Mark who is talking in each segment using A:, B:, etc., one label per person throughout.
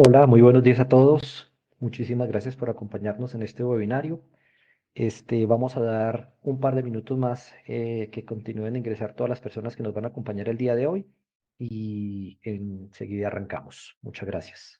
A: Hola, muy buenos días a todos. Muchísimas gracias por acompañarnos en este webinario. Vamos a dar un par de minutos más que continúen a ingresar todas las personas que nos van a acompañar el día de hoy y enseguida arrancamos. Muchas gracias.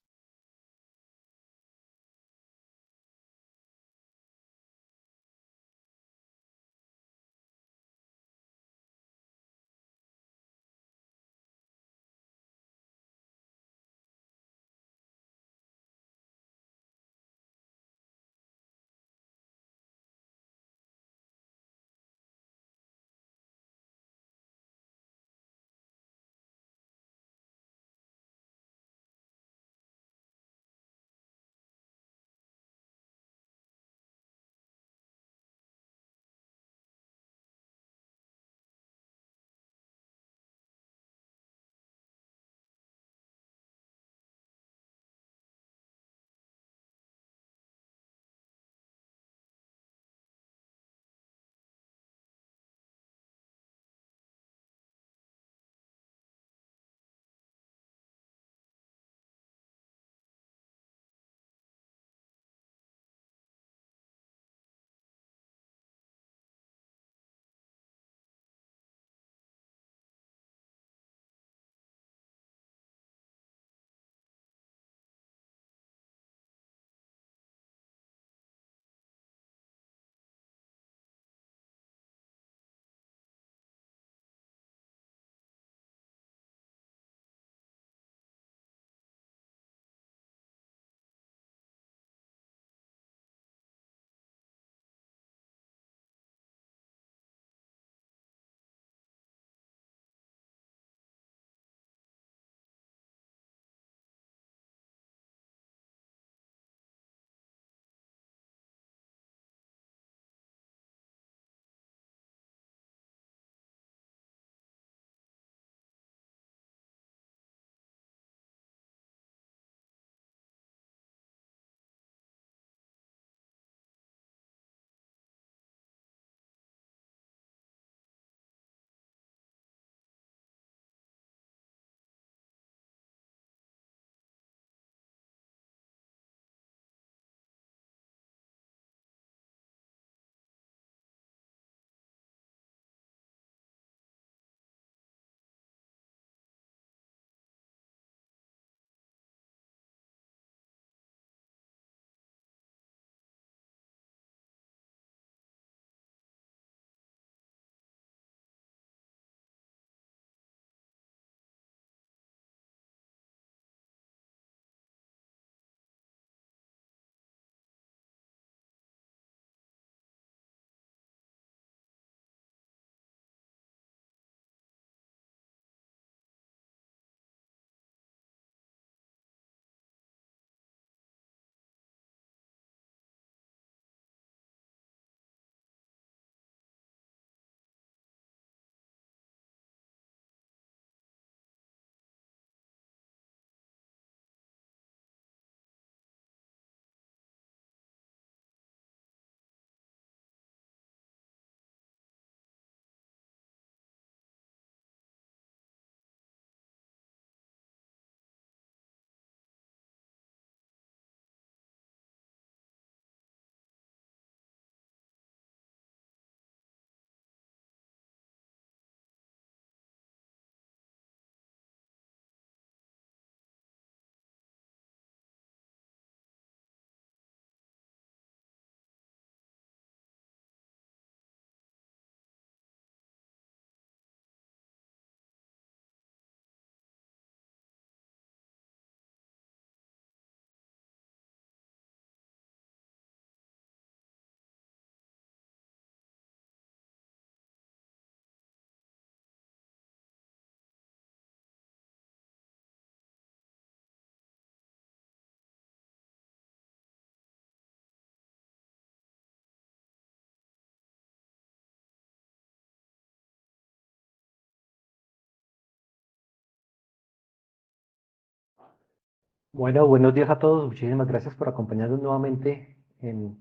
A: Bueno, buenos días a todos. Muchísimas gracias por acompañarnos nuevamente en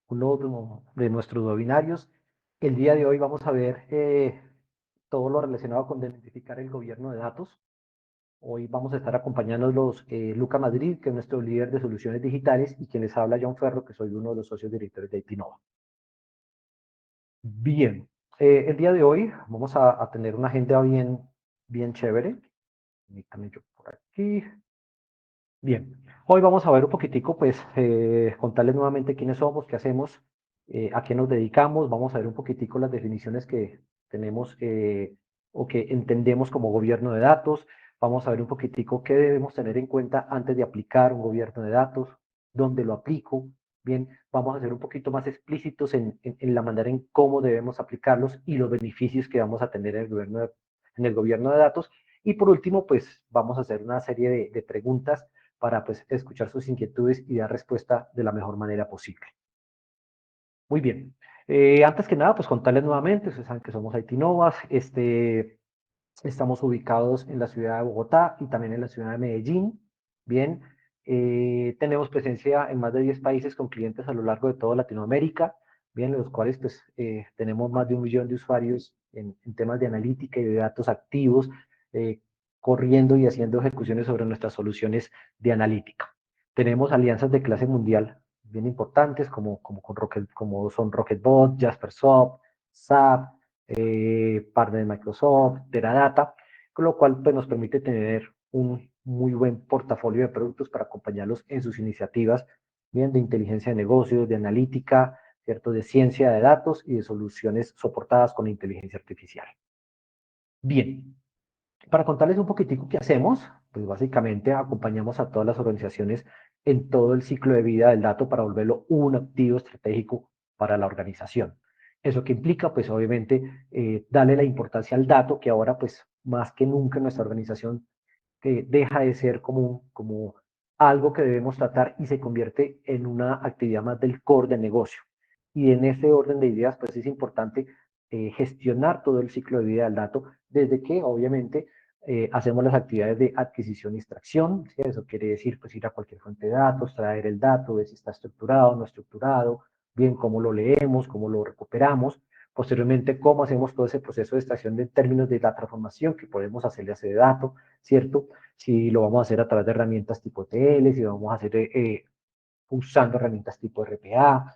A: uno de nuestros webinarios. El día de hoy vamos a ver todo lo relacionado con desmitificar el gobierno de datos. Hoy vamos a estar acompañándolos Luca Madrid, que es nuestro líder de soluciones digitales, y quien les habla, John Ferro, que soy uno de los socios directores de ITINOVA. Bien, el día de hoy vamos a tener una agenda bien chévere. Permítame yo por aquí. Bien, hoy vamos a ver un poquitico, pues, contarles nuevamente quiénes somos, qué hacemos, a qué nos dedicamos. Vamos a ver un poquitico las definiciones que tenemos o que entendemos como gobierno de datos. Vamos a ver un poquitico qué debemos tener en cuenta antes de aplicar un gobierno de datos, dónde lo aplico. Bien, vamos a ser un poquito más explícitos en la manera en cómo debemos aplicarlos y los beneficios que vamos a tener en el gobierno de datos. Y por último, pues vamos a hacer una serie de preguntas para pues, escuchar sus inquietudes y dar respuesta de la mejor manera posible. Muy bien. Antes que nada, pues contarles nuevamente, ustedes saben que somos IT Novas, estamos ubicados en la ciudad de Bogotá y también en la ciudad de Medellín. Bien, tenemos presencia en más de 10 países con clientes a lo largo de toda Latinoamérica, bien, en los cuales pues, tenemos más de 1 millón de usuarios en temas de analítica y de datos activos, eh, corriendo y haciendo ejecuciones sobre nuestras soluciones de analítica. Tenemos alianzas de clase mundial bien importantes como son Rocketbot, Jaspersoft, SAP, partner de Microsoft, Teradata, con lo cual pues, nos permite tener un muy buen portafolio de productos para acompañarlos en sus iniciativas, bien de inteligencia de negocios, de analítica, ¿cierto? De ciencia de datos y de soluciones soportadas con inteligencia artificial. Bien, para contarles un poquitico qué hacemos, pues básicamente acompañamos a todas las organizaciones en todo el ciclo de vida del dato para volverlo un activo estratégico para la organización. Eso que implica, pues obviamente, darle la importancia al dato, que ahora, pues más que nunca en nuestra organización deja de ser como algo que debemos tratar y se convierte en una actividad más del core del negocio. Y en ese orden de ideas, pues es importante gestionar todo el ciclo de vida del dato, desde que obviamente hacemos las actividades de adquisición y extracción, ¿sí? Eso quiere decir pues ir a cualquier fuente de datos, traer el dato, ver si está estructurado o no estructurado, bien cómo lo leemos, cómo lo recuperamos, posteriormente cómo hacemos todo ese proceso de extracción en términos de la transformación que podemos hacerle a ese dato, ¿cierto? Si lo vamos a hacer a través de herramientas tipo TL, si lo vamos a hacer usando herramientas tipo RPA,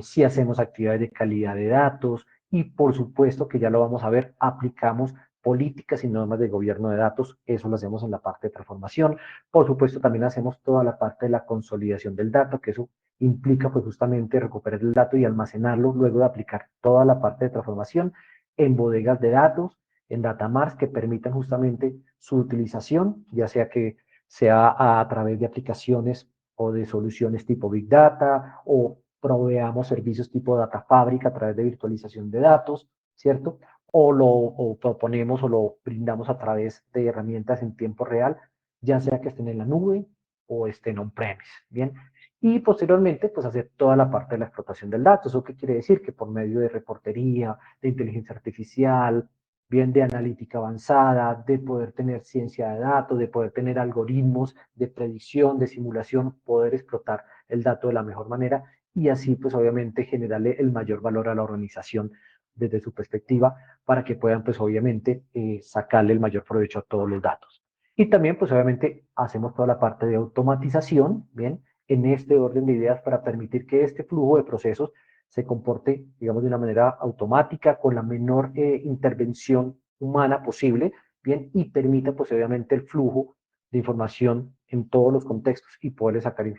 A: si hacemos actividades de calidad de datos y por supuesto que ya lo vamos a ver, aplicamos políticas y normas de gobierno de datos, eso lo hacemos en la parte de transformación. Por supuesto también hacemos toda la parte de la consolidación del dato, que eso implica pues justamente recuperar el dato y almacenarlo luego de aplicar toda la parte de transformación en bodegas de datos, en datamars que permitan justamente su utilización, ya sea que sea a través de aplicaciones o de soluciones tipo Big Data o proveamos servicios tipo Data Fabric a través de virtualización de datos, ¿cierto? O proponemos o lo brindamos a través de herramientas en tiempo real, ya sea que estén en la nube o estén on-premise, ¿bien? Y posteriormente, pues hacer toda la parte de la explotación del dato. ¿Eso qué quiere decir? Que por medio de reportería, de inteligencia artificial, bien de analítica avanzada, de poder tener ciencia de datos, de poder tener algoritmos de predicción, de simulación, poder explotar el dato de la mejor manera y así pues obviamente generarle el mayor valor a la organización desde su perspectiva para que puedan pues obviamente sacarle el mayor provecho a todos los datos. Y también pues obviamente hacemos toda la parte de automatización, bien, en este orden de ideas para permitir que este flujo de procesos se comporte, digamos, de una manera automática, con la menor intervención humana posible, bien, y permita, pues, obviamente, el flujo de información en todos los contextos y poderle sacar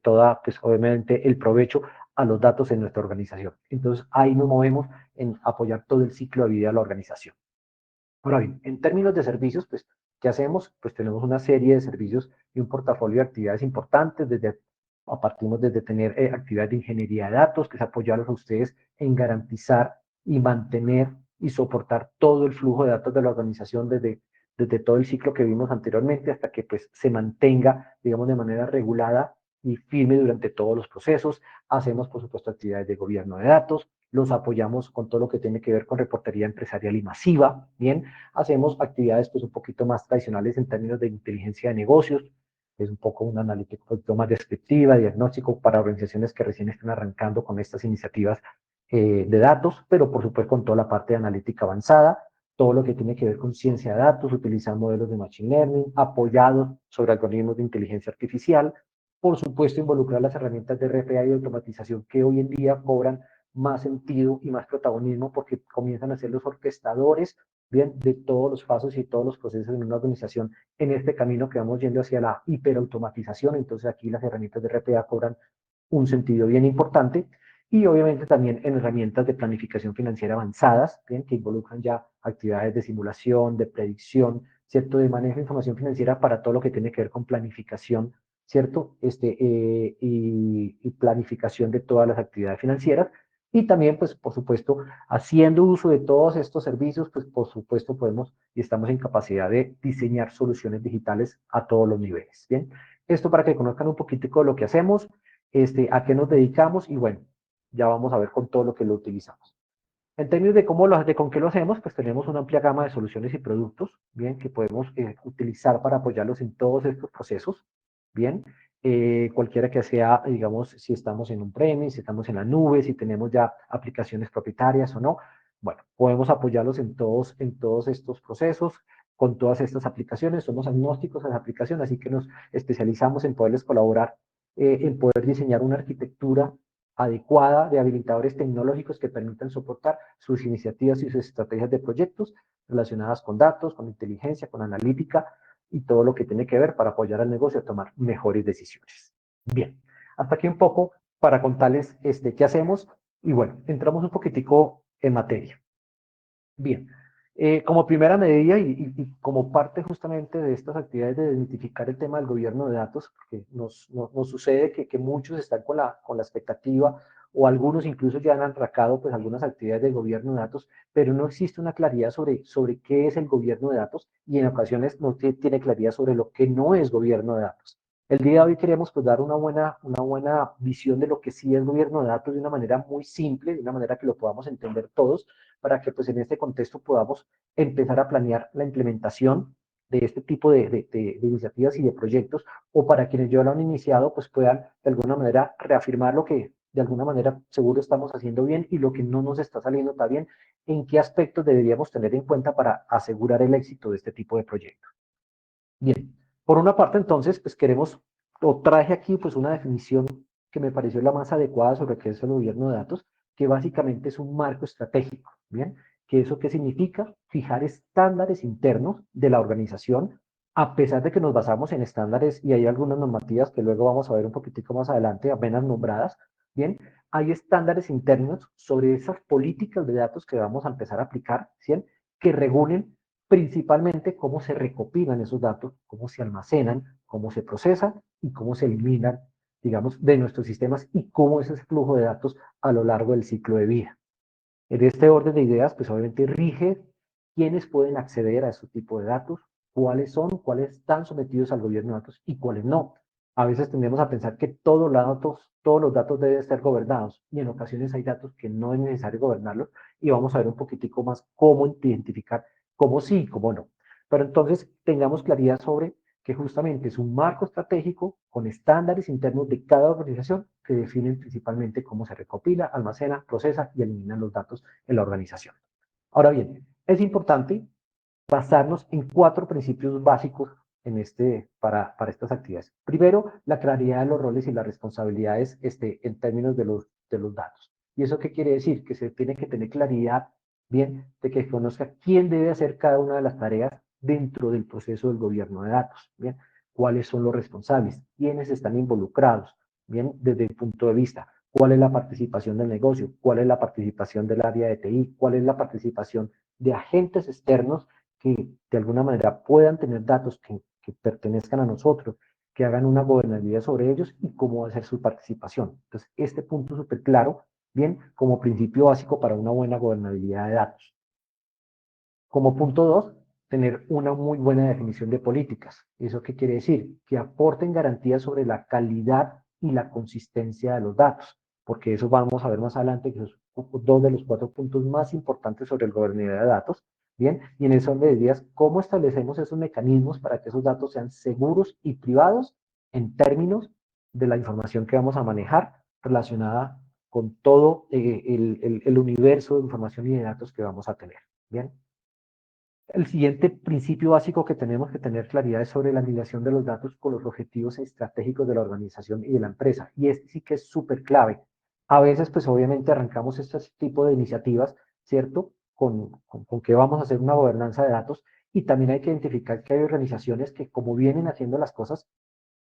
A: toda, pues, obviamente, el provecho a los datos en nuestra organización. Entonces, ahí nos movemos en apoyar todo el ciclo de vida de la organización. Ahora bien, en términos de servicios, pues, ¿qué hacemos? Pues tenemos una serie de servicios y un portafolio de actividades importantes, partimos desde tener actividades de ingeniería de datos, que es apoyarlos a ustedes en garantizar y mantener y soportar todo el flujo de datos de la organización desde todo el ciclo que vimos anteriormente hasta que pues se mantenga, digamos, de manera regulada y firme durante todos los procesos. Hacemos, por supuesto, actividades de gobierno de datos, los apoyamos con todo lo que tiene que ver con reportería empresarial y masiva, bien, hacemos actividades pues un poquito más tradicionales en términos de inteligencia de negocios, es un poco una analítica un poquito más descriptiva, diagnóstico para organizaciones que recién están arrancando con estas iniciativas de datos, pero por supuesto con toda la parte de analítica avanzada. todo lo que tiene que ver con ciencia de datos, utilizar modelos de machine learning, apoyados sobre algoritmos de inteligencia artificial, por supuesto involucrar las herramientas de RPA y de automatización que hoy en día cobran más sentido y más protagonismo porque comienzan a ser los orquestadores, bien, de todos los pasos y todos los procesos en una organización en este camino que vamos yendo hacia la hiperautomatización. Entonces aquí las herramientas de RPA cobran un sentido bien importante y obviamente también en herramientas de planificación financiera avanzadas, ¿bien? Que involucran ya actividades de simulación, de predicción, ¿cierto? De manejo de información financiera para todo lo que tiene que ver con planificación, ¿cierto? Y planificación de todas las actividades financieras. Y también, pues, por supuesto, haciendo uso de todos estos servicios, pues, por supuesto, podemos y estamos en capacidad de diseñar soluciones digitales a todos los niveles, ¿bien? Esto para que conozcan un poquitico de lo que hacemos, a qué nos dedicamos y bueno, ya vamos a ver con todo lo que lo utilizamos. En términos de de con qué lo hacemos, pues tenemos una amplia gama de soluciones y productos, bien, que podemos utilizar para apoyarlos en todos estos procesos, bien, cualquiera que sea, digamos, si estamos en un premise, si estamos en la nube, si tenemos ya aplicaciones propietarias o no, bueno, podemos apoyarlos en todos estos procesos, con todas estas aplicaciones, somos agnósticos a las aplicaciones, así que nos especializamos en poderles colaborar, en poder diseñar una arquitectura adecuada de habilitadores tecnológicos que permitan soportar sus iniciativas y sus estrategias de proyectos relacionadas con datos, con inteligencia, con analítica y todo lo que tiene que ver para apoyar al negocio a tomar mejores decisiones. Bien, hasta aquí un poco para contarles qué hacemos y bueno, entramos un poquitico en materia. Bien, como primera medida y como parte justamente de estas actividades de desmitificar el tema del gobierno de datos, porque nos sucede que muchos están con la expectativa o algunos incluso ya han atracado pues algunas actividades de gobierno de datos, pero no existe una claridad sobre qué es el gobierno de datos y en ocasiones no tiene claridad sobre lo que no es gobierno de datos. El día de hoy queremos pues dar una buena visión de lo que sí es gobierno de datos de una manera muy simple, de una manera que lo podamos entender todos, para que pues en este contexto podamos empezar a planear la implementación de este tipo de iniciativas y de proyectos, o para quienes ya lo han iniciado, pues puedan de alguna manera reafirmar lo que de alguna manera seguro estamos haciendo bien y lo que no nos está saliendo tan bien, en qué aspectos deberíamos tener en cuenta para asegurar el éxito de este tipo de proyectos. Bien, por una parte entonces, pues queremos, o traje aquí pues una definición que me pareció la más adecuada sobre qué es el gobierno de datos, que básicamente es un marco estratégico, ¿bien? ¿Que eso qué significa? Fijar estándares internos de la organización, a pesar de que nos basamos en estándares y hay algunas normativas que luego vamos a ver un poquitico más adelante, apenas nombradas, ¿bien? Hay estándares internos sobre esas políticas de datos que vamos a empezar a aplicar, ¿sí? Que regulen principalmente cómo se recopilan esos datos, cómo se almacenan, cómo se procesan y cómo se eliminan, digamos, de nuestros sistemas y cómo es ese flujo de datos a lo largo del ciclo de vida. En este orden de ideas, pues obviamente rige quiénes pueden acceder a ese tipo de datos, cuáles son, cuáles están sometidos al gobierno de datos y cuáles no. A veces tendemos a pensar que todos los datos deben ser gobernados y en ocasiones hay datos que no es necesario gobernarlos y vamos a ver un poquitico más cómo identificar cómo sí y cómo no. Pero entonces tengamos claridad sobre que justamente es un marco estratégico con estándares internos de cada organización que definen principalmente cómo se recopila, almacena, procesa y elimina los datos en la organización. Ahora bien, es importante basarnos en 4 principios básicos para estas actividades. Primero, la claridad de los roles y las responsabilidades en términos de los datos. ¿Y eso qué quiere decir? Que se tiene que tener claridad, bien, de que conozca quién debe hacer cada una de las tareas dentro del proceso del gobierno de datos, bien, cuáles son los responsables, quiénes están involucrados, bien, desde el punto de vista, cuál es la participación del negocio, cuál es la participación del área de TI, cuál es la participación de agentes externos que de alguna manera puedan tener datos que pertenezcan a nosotros, que hagan una gobernabilidad sobre ellos y cómo va a ser su participación. Entonces, este punto es súper claro, bien, como principio básico para una buena gobernabilidad de datos. Como punto 2, tener una muy buena definición de políticas. ¿Eso qué quiere decir? Que aporten garantías sobre la calidad y la consistencia de los datos, porque eso vamos a ver más adelante, que son 2 de los 4 puntos más importantes sobre el gobernabilidad de datos. Bien, y en eso orden de ideas, ¿cómo establecemos esos mecanismos para que esos datos sean seguros y privados en términos de la información que vamos a manejar relacionada con todo el universo de información y de datos que vamos a tener? Bien. El siguiente principio básico que tenemos que tener claridad es sobre la alineación de los datos con los objetivos estratégicos de la organización y de la empresa. Y este sí que es súper clave. A veces, pues obviamente arrancamos este tipo de iniciativas, ¿cierto? Con que vamos a hacer una gobernanza de datos y también hay que identificar que hay organizaciones que como vienen haciendo las cosas,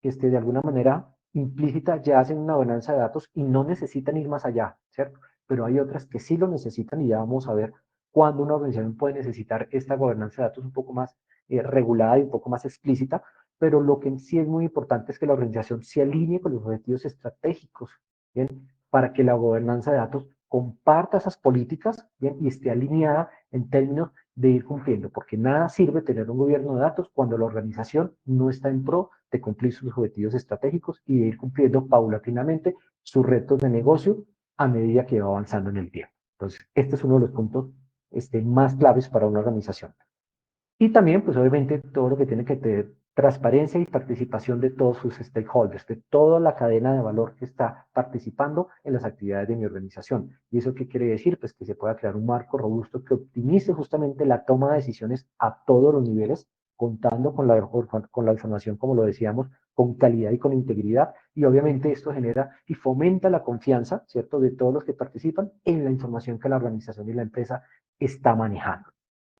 A: de alguna manera implícita ya hacen una gobernanza de datos y no necesitan ir más allá, ¿cierto? Pero hay otras que sí lo necesitan y ya vamos a ver cuándo una organización puede necesitar esta gobernanza de datos un poco más regulada y un poco más explícita, pero lo que sí es muy importante es que la organización se alinee con los objetivos estratégicos, ¿bien? Para que la gobernanza de datos comparta esas políticas, ¿bien? Y esté alineada en términos de ir cumpliendo, porque nada sirve tener un gobierno de datos cuando la organización no está en pro de cumplir sus objetivos estratégicos y de ir cumpliendo paulatinamente sus retos de negocio a medida que va avanzando en el tiempo. Entonces, este es uno de los puntos más claves para una organización. Y también, pues obviamente, todo lo que tiene que tener transparencia y participación de todos sus stakeholders, de toda la cadena de valor que está participando en las actividades de mi organización. ¿Y eso qué quiere decir? Pues que se pueda crear un marco robusto que optimice justamente la toma de decisiones a todos los niveles, contando con la información, como lo decíamos, con calidad y con integridad. Y obviamente esto genera y fomenta la confianza, ¿cierto?, de todos los que participan en la información que la organización y la empresa está manejando.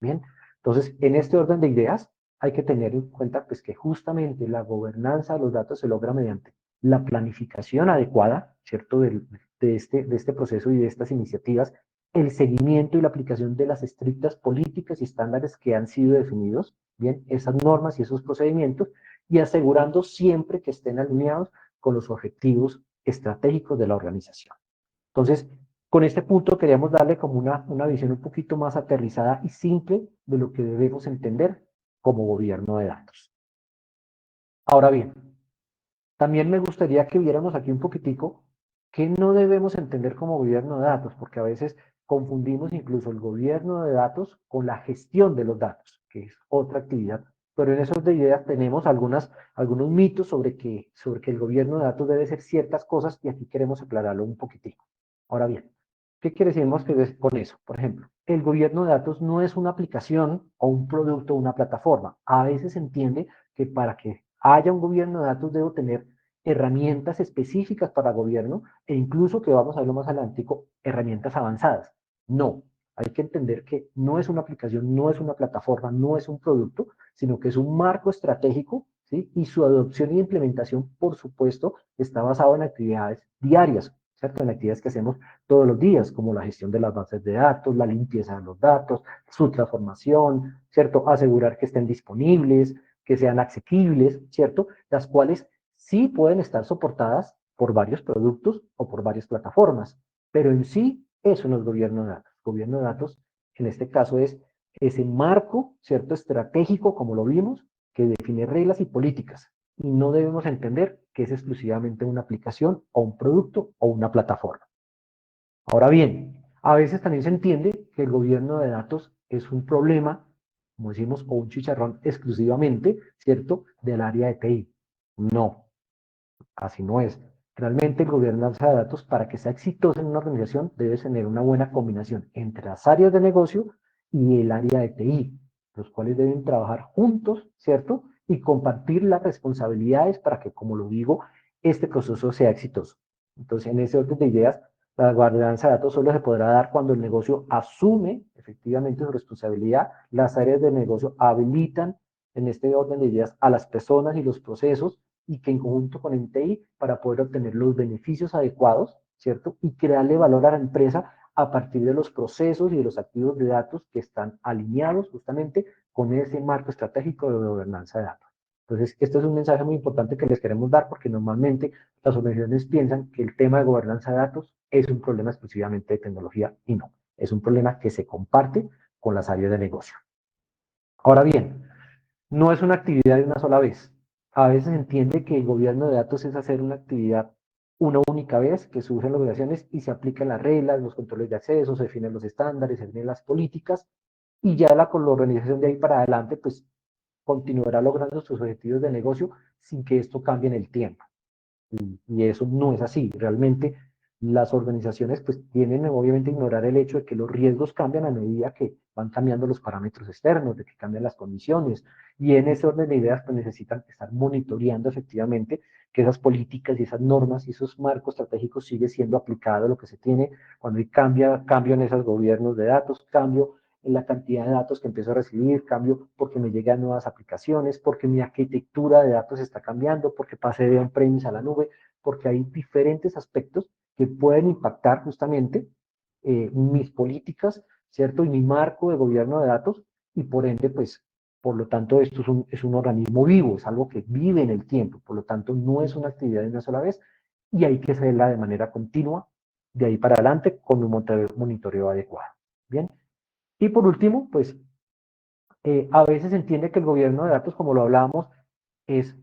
A: Bien. Entonces, en este orden de ideas, hay que tener en cuenta pues, que justamente la gobernanza de los datos se logra mediante la planificación adecuada, ¿cierto?, de este proceso y de estas iniciativas, el seguimiento y la aplicación de las estrictas políticas y estándares que han sido definidos, bien, esas normas y esos procedimientos, y asegurando siempre que estén alineados con los objetivos estratégicos de la organización. Entonces, con este punto queríamos darle como una visión un poquito más aterrizada y simple de lo que debemos entender como gobierno de datos. Ahora bien, también me gustaría que viéramos aquí un poquitico qué no debemos entender como gobierno de datos, porque a veces confundimos incluso el gobierno de datos con la gestión de los datos, que es otra actividad. Pero en esos de ideas tenemos algunos mitos sobre que el gobierno de datos debe ser ciertas cosas y aquí queremos aclararlo un poquitico. Ahora bien, ¿qué quiere decir con eso? Por ejemplo, el gobierno de datos no es una aplicación o un producto o una plataforma. A veces se entiende que para que haya un gobierno de datos debo tener herramientas específicas para gobierno e incluso, que vamos a verlo más adelante, herramientas avanzadas. No, hay que entender que no es una aplicación, no es una plataforma, no es un producto, sino que es un marco estratégico, ¿sí? Y su adopción y implementación, por supuesto, está basado en actividades diarias, ¿cierto? En actividades que hacemos todos los días, como la gestión de las bases de datos, la limpieza de los datos, su transformación, ¿cierto? Asegurar que estén disponibles, que sean asequibles, ¿cierto? Las cuales sí pueden estar soportadas por varios productos o por varias plataformas, pero en sí eso no es gobierno de datos. Gobierno de datos, en este caso, es ese marco, ¿cierto?, estratégico, como lo vimos, que define reglas y políticas. Y no debemos entender que es exclusivamente una aplicación o un producto o una plataforma. Ahora bien, a veces también se entiende que el gobierno de datos es un problema, como decimos, o un chicharrón exclusivamente, ¿cierto?, del área de TI. No, así no es. Realmente el gobernanza de datos, para que sea exitoso en una organización, debe tener una buena combinación entre las áreas de negocio y el área de TI, los cuales deben trabajar juntos, ¿cierto? Y compartir las responsabilidades para que, como lo digo, este proceso sea exitoso. Entonces, en ese orden de ideas, la gobernanza de datos solo se podrá dar cuando el negocio asume efectivamente su responsabilidad, las áreas de negocio habilitan en este orden de ideas a las personas y los procesos y que en conjunto con el TI para poder obtener los beneficios adecuados, ¿cierto? Y crearle valor a la empresa a partir de los procesos y de los activos de datos que están alineados justamente con ese marco estratégico de gobernanza de datos. Entonces, esto es un mensaje muy importante que les queremos dar porque normalmente las organizaciones piensan que el tema de gobernanza de datos es un problema exclusivamente de tecnología y no, es un problema que se comparte con las áreas de negocio. Ahora bien, no es una actividad de una sola vez. A veces se entiende que el gobierno de datos es hacer una actividad una única vez, que surgen las obligaciones y se aplican las reglas, los controles de acceso, se definen los estándares, se definen las políticas, y ya con la organización de ahí para adelante, pues continuará logrando sus objetivos de negocio sin que esto cambie en el tiempo. Y eso no es así. Realmente las organizaciones pues tienen obviamente a ignorar el hecho de que los riesgos cambian a medida que van cambiando los parámetros externos, de que cambian las condiciones, y en ese orden de ideas pues necesitan estar monitoreando efectivamente que esas políticas y esas normas y esos marcos estratégicos sigue siendo aplicado a lo que se tiene cuando hay cambio en esos gobiernos de datos, cambio en la cantidad de datos que empiezo a recibir, cambio porque me llegan nuevas aplicaciones, porque mi arquitectura de datos está cambiando, porque pasé de on-premise a la nube, porque hay diferentes aspectos que pueden impactar justamente mis políticas, ¿cierto? Y mi marco de gobierno de datos, y por ende, pues, por lo tanto, esto es un organismo vivo, es algo que vive en el tiempo, por lo tanto, no es una actividad de una sola vez, y hay que hacerla de manera continua, de ahí para adelante, con un monitoreo adecuado. Bien. Y por último, pues a veces se entiende que el gobierno de datos, como lo hablábamos, es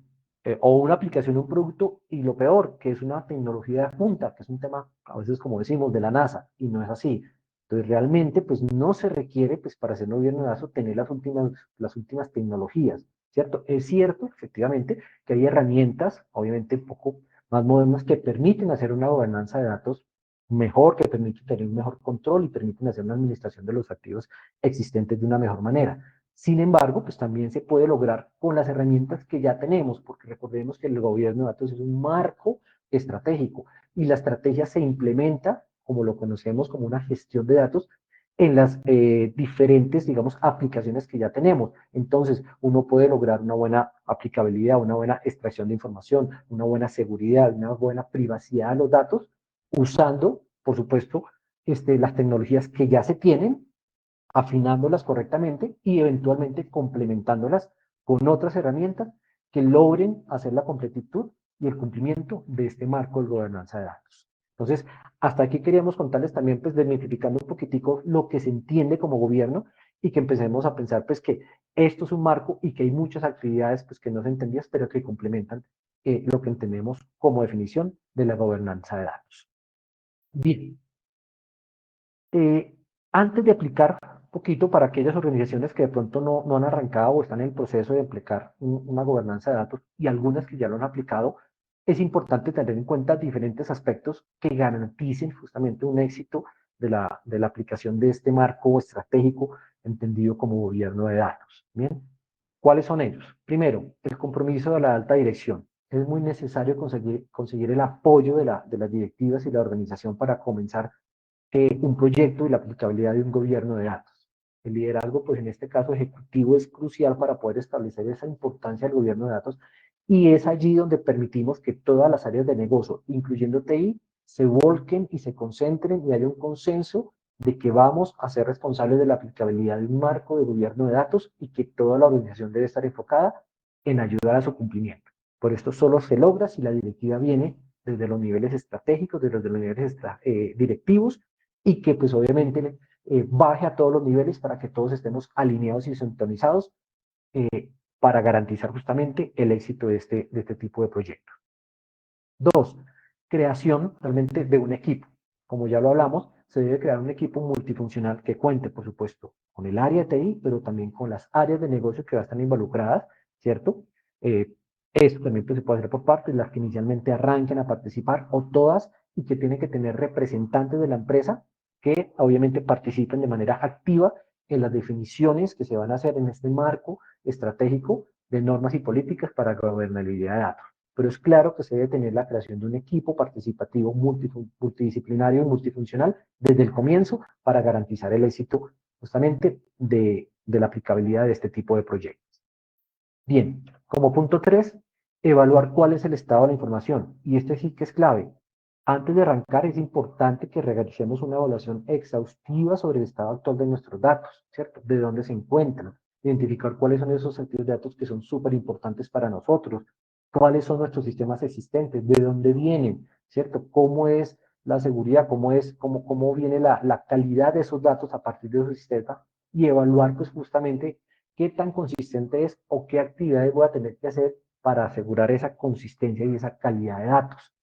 A: o una aplicación, un producto, y lo peor, que es una tecnología junta, que es un tema, a veces como decimos, de la NASA, y no es así. Entonces, realmente, pues no se requiere, pues para hacer un gobierno de datos, tener las últimas tecnologías, ¿cierto? Es cierto, efectivamente, que hay herramientas, obviamente un poco más modernas, que permiten hacer una gobernanza de datos mejor, que permiten tener un mejor control y permiten hacer una administración de los activos existentes de una mejor manera. Sin embargo, pues también se puede lograr con las herramientas que ya tenemos, porque recordemos que el gobierno de datos es un marco estratégico y la estrategia se implementa, como lo conocemos, como una gestión de datos en las diferentes, digamos, aplicaciones que ya tenemos. Entonces, uno puede lograr una buena aplicabilidad, una buena extracción de información, una buena seguridad, una buena privacidad de los datos, usando, por supuesto, las tecnologías que ya se tienen, afinándolas correctamente y eventualmente complementándolas con otras herramientas que logren hacer la completitud y el cumplimiento de este marco de gobernanza de datos. Entonces, hasta aquí queríamos contarles también, pues, desmitificando un poquitico lo que se entiende como gobierno y que empecemos a pensar, pues, que esto es un marco y que hay muchas actividades, pues, que no se entendían, pero que complementan lo que entendemos como definición de la gobernanza de datos. Bien, eh, antes de aplicar un poquito para aquellas organizaciones que de pronto no han arrancado o están en el proceso de aplicar una gobernanza de datos y algunas que ya lo han aplicado, es importante tener en cuenta diferentes aspectos que garanticen justamente un éxito de la aplicación de este marco estratégico entendido como gobierno de datos. Bien, ¿cuáles son ellos? Primero, el compromiso de la alta dirección. Es muy necesario conseguir el apoyo de las directivas y la organización para comenzar un proyecto y la aplicabilidad de un gobierno de datos. El liderazgo, pues en este caso ejecutivo, es crucial para poder establecer esa importancia del gobierno de datos y es allí donde permitimos que todas las áreas de negocio, incluyendo TI, se volquen y se concentren y haya un consenso de que vamos a ser responsables de la aplicabilidad de un marco de gobierno de datos y que toda la organización debe estar enfocada en ayudar a su cumplimiento. Por esto solo se logra si la directiva viene desde los niveles estratégicos, desde los niveles directivos, y que pues obviamente baje a todos los niveles para que todos estemos alineados y sintonizados para garantizar justamente el éxito de este tipo de proyectos. Dos, creación realmente de un equipo. Como ya lo hablamos, se debe crear un equipo multifuncional que cuente, por supuesto, con el área de TI, pero también con las áreas de negocio que van a estar involucradas, ¿cierto? Eh, Esto también pues, se puede hacer por partes, las que inicialmente arranquen a participar, o todas, y que tienen que tener representantes de la empresa que obviamente participen de manera activa en las definiciones que se van a hacer en este marco estratégico de normas y políticas para gobernabilidad de datos. Pero es claro que se debe tener la creación de un equipo participativo multidisciplinario y multifuncional desde el comienzo para garantizar el éxito justamente de la aplicabilidad de este tipo de proyectos. Bien, como punto 3, evaluar cuál es el estado de la información. Y este sí que es clave. Antes de arrancar es importante que realicemos una evaluación exhaustiva sobre el estado actual de nuestros datos, ¿cierto? De dónde se encuentran, identificar cuáles son esos activos de datos que son súper importantes para nosotros, cuáles son nuestros sistemas existentes, de dónde vienen, ¿cierto? Cómo es la seguridad, cómo viene la calidad de esos datos a partir de esos sistemas y evaluar pues justamente qué tan consistente es o qué actividades voy a tener que hacer para asegurar esa consistencia y esa calidad de datos.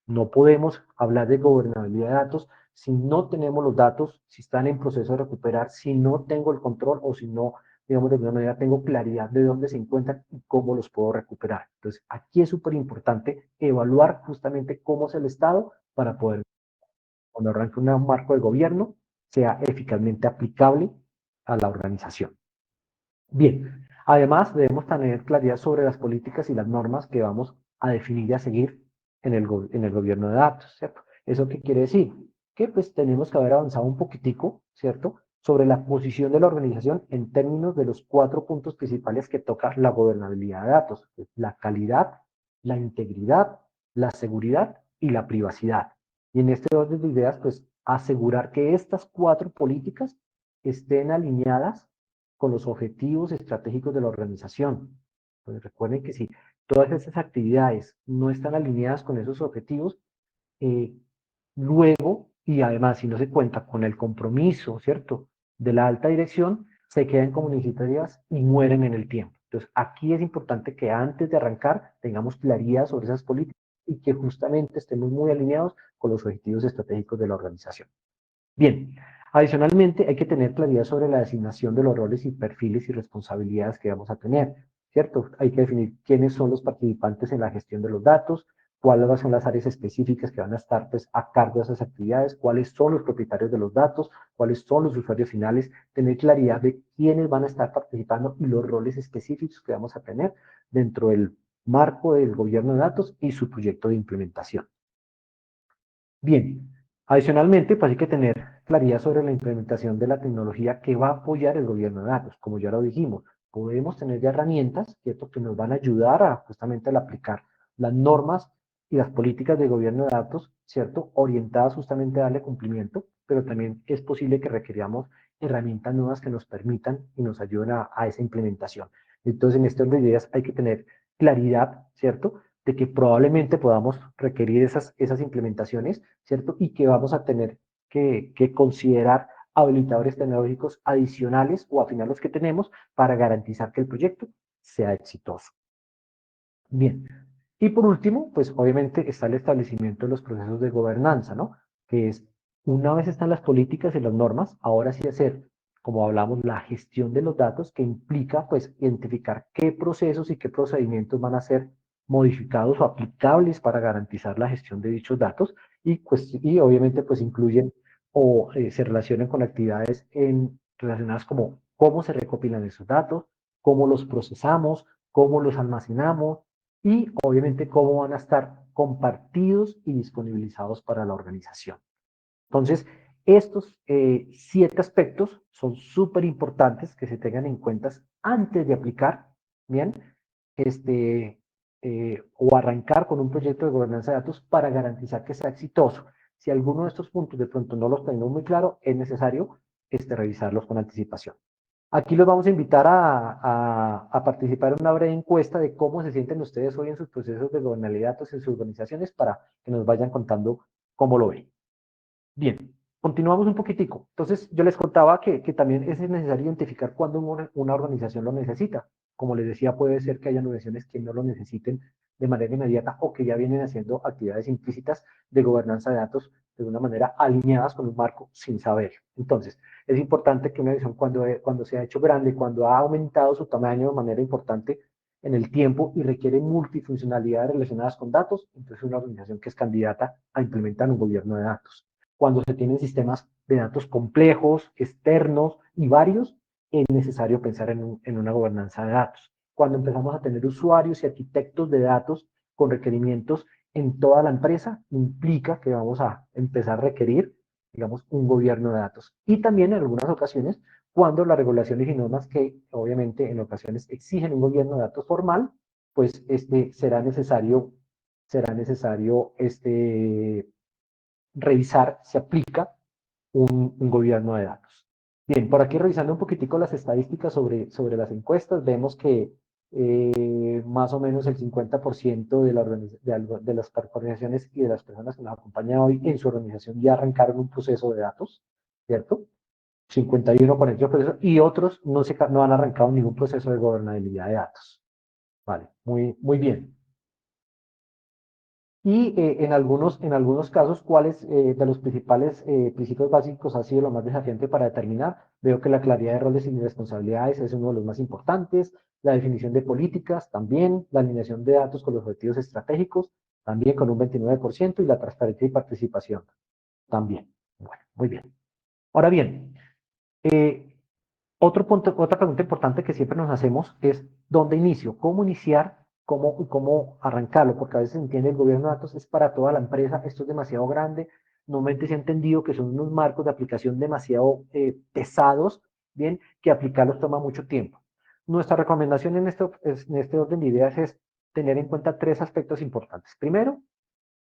A: No podemos hablar de gobernabilidad de datos si no tenemos los datos, si están en proceso de recuperar, si no tengo el control o si no, digamos, de alguna manera tengo claridad de dónde se encuentran y cómo los puedo recuperar. Entonces, aquí es súper importante evaluar justamente cómo es el estado para poder. cuando arranque un marco de gobierno, sea eficazmente aplicable a la organización. Bien, además debemos tener claridad sobre las políticas y las normas que vamos a definir y a seguir en el gobierno de datos, ¿cierto? ¿Eso qué quiere decir? Que pues tenemos que haber avanzado un poquitico, ¿cierto? Sobre la posición de la organización en términos de los 4 puntos principales que toca la gobernabilidad de datos: la calidad, la integridad, la seguridad y la privacidad. Y en este orden de ideas, pues asegurar que estas 4 políticas estén alineadas con los objetivos estratégicos de la organización. Pues recuerden que si todas esas actividades no están alineadas con esos objetivos, eh, luego, y además si no se cuenta con el compromiso, ¿cierto?, de la alta dirección, se quedan como iniciativas y mueren en el tiempo. Entonces, aquí es importante que antes de arrancar tengamos claridad sobre esas políticas y que justamente estemos muy alineados con los objetivos estratégicos de la organización. Bien, adicionalmente hay que tener claridad sobre la designación de los roles y perfiles y responsabilidades que vamos a tener, ¿cierto? Hay que definir quiénes son los participantes en la gestión de los datos, cuáles son las áreas específicas que van a estar pues, a cargo de esas actividades, cuáles son los propietarios de los datos, cuáles son los usuarios finales, tener claridad de quiénes van a estar participando y los roles específicos que vamos a tener dentro del marco del gobierno de datos y su proyecto de implementación. Bien, adicionalmente, pues hay que tener claridad sobre la implementación de la tecnología que va a apoyar el gobierno de datos. Como ya lo dijimos, podemos tener ya herramientas, ¿cierto?, que nos van a ayudar a justamente al aplicar las normas y las políticas de gobierno de datos, ¿cierto?, orientadas justamente a darle cumplimiento, pero también es posible que requeríamos herramientas nuevas que nos permitan y nos ayuden a esa implementación. Entonces, en este orden de ideas hay que tener claridad, ¿cierto?, de que probablemente podamos requerir esas implementaciones, ¿cierto? Y que vamos a tener que considerar habilitadores tecnológicos adicionales o afinar los que tenemos para garantizar que el proyecto sea exitoso. Bien. Y por último, pues obviamente está el establecimiento de los procesos de gobernanza, ¿no? Que es, una vez están las políticas y las normas, ahora sí hacer, como hablamos, la gestión de los datos, que implica pues identificar qué procesos y qué procedimientos van a ser modificados o aplicables para garantizar la gestión de dichos datos y, pues, y obviamente pues incluyen o se relacionan con actividades relacionadas como cómo se recopilan esos datos, cómo los procesamos, cómo los almacenamos, y obviamente cómo van a estar compartidos y disponibilizados para la organización. Entonces, estos 7 aspectos son súper importantes que se tengan en cuenta antes de aplicar, ¿bien? O arrancar con un proyecto de gobernanza de datos para garantizar que sea exitoso. Si alguno de estos puntos de pronto no los tenemos muy claro, es necesario revisarlos con anticipación. Aquí los vamos a invitar a participar en una breve encuesta de cómo se sienten ustedes hoy en sus procesos de gobernabilidad de datos en sus organizaciones para que nos vayan contando cómo lo ven. Bien, continuamos un poquitico. Entonces, yo les contaba que también es necesario identificar cuándo una organización lo necesita. Como les decía, puede ser que haya organizaciones que no lo necesiten de manera inmediata o que ya vienen haciendo actividades implícitas de gobernanza de datos de una manera alineadas con un marco sin saber. Entonces, es importante que una organización cuando se ha hecho grande, cuando ha aumentado su tamaño de manera importante en el tiempo y requiere multifuncionalidades relacionadas con datos, entonces es una organización que es candidata a implementar un gobierno de datos. Cuando se tienen sistemas de datos complejos, externos y varios, es necesario pensar en una gobernanza de datos. Cuando empezamos a tener usuarios y arquitectos de datos con requerimientos en toda la empresa, implica que vamos a empezar a requerir, digamos, un gobierno de datos. Y también en algunas ocasiones, cuando las regulaciones y normas que obviamente en ocasiones exigen un gobierno de datos formal, pues será necesario revisar si aplica un gobierno de datos. Bien, por aquí revisando un poquitico las estadísticas sobre las encuestas, vemos que más o menos el 50% de las organizaciones y de las personas que nos acompañan hoy en su organización ya arrancaron un proceso de datos, ¿cierto? 51 con el proceso y otros no han arrancado ningún proceso de gobernabilidad de datos. Vale, muy, muy bien. Y en algunos casos, ¿cuáles de los principales principios básicos ha sido lo más desafiante para determinar? Veo que la claridad de roles y responsabilidades es uno de los más importantes, la definición de políticas también, la alineación de datos con los objetivos estratégicos también con un 29% y la transparencia y participación también. Bueno, muy bien. Ahora bien, otro punto, otra pregunta importante que siempre nos hacemos es, ¿dónde inicio? ¿Cómo iniciar? ¿Cómo arrancarlo? Porque a veces se entiende el gobierno de datos es para toda la empresa, esto es demasiado grande. Normalmente se ha entendido que son unos marcos de aplicación demasiado pesados, bien, que aplicarlos toma mucho tiempo. Nuestra recomendación en este orden de ideas es tener en cuenta tres aspectos importantes. Primero,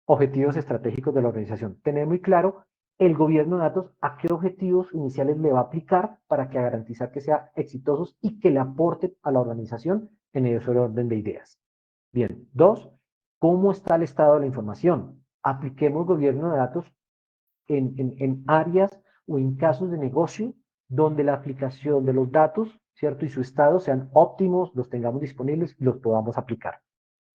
A: objetivos estratégicos de la organización. Tener muy claro el gobierno de datos a qué objetivos iniciales le va a aplicar para que garantizar que sea exitosos y que le aporte a la organización en ese orden de ideas. Bien, dos, ¿cómo está el estado de la información? Apliquemos gobierno de datos en áreas o en casos de negocio donde la aplicación de los datos, ¿cierto? Y su estado sean óptimos, los tengamos disponibles y los podamos aplicar.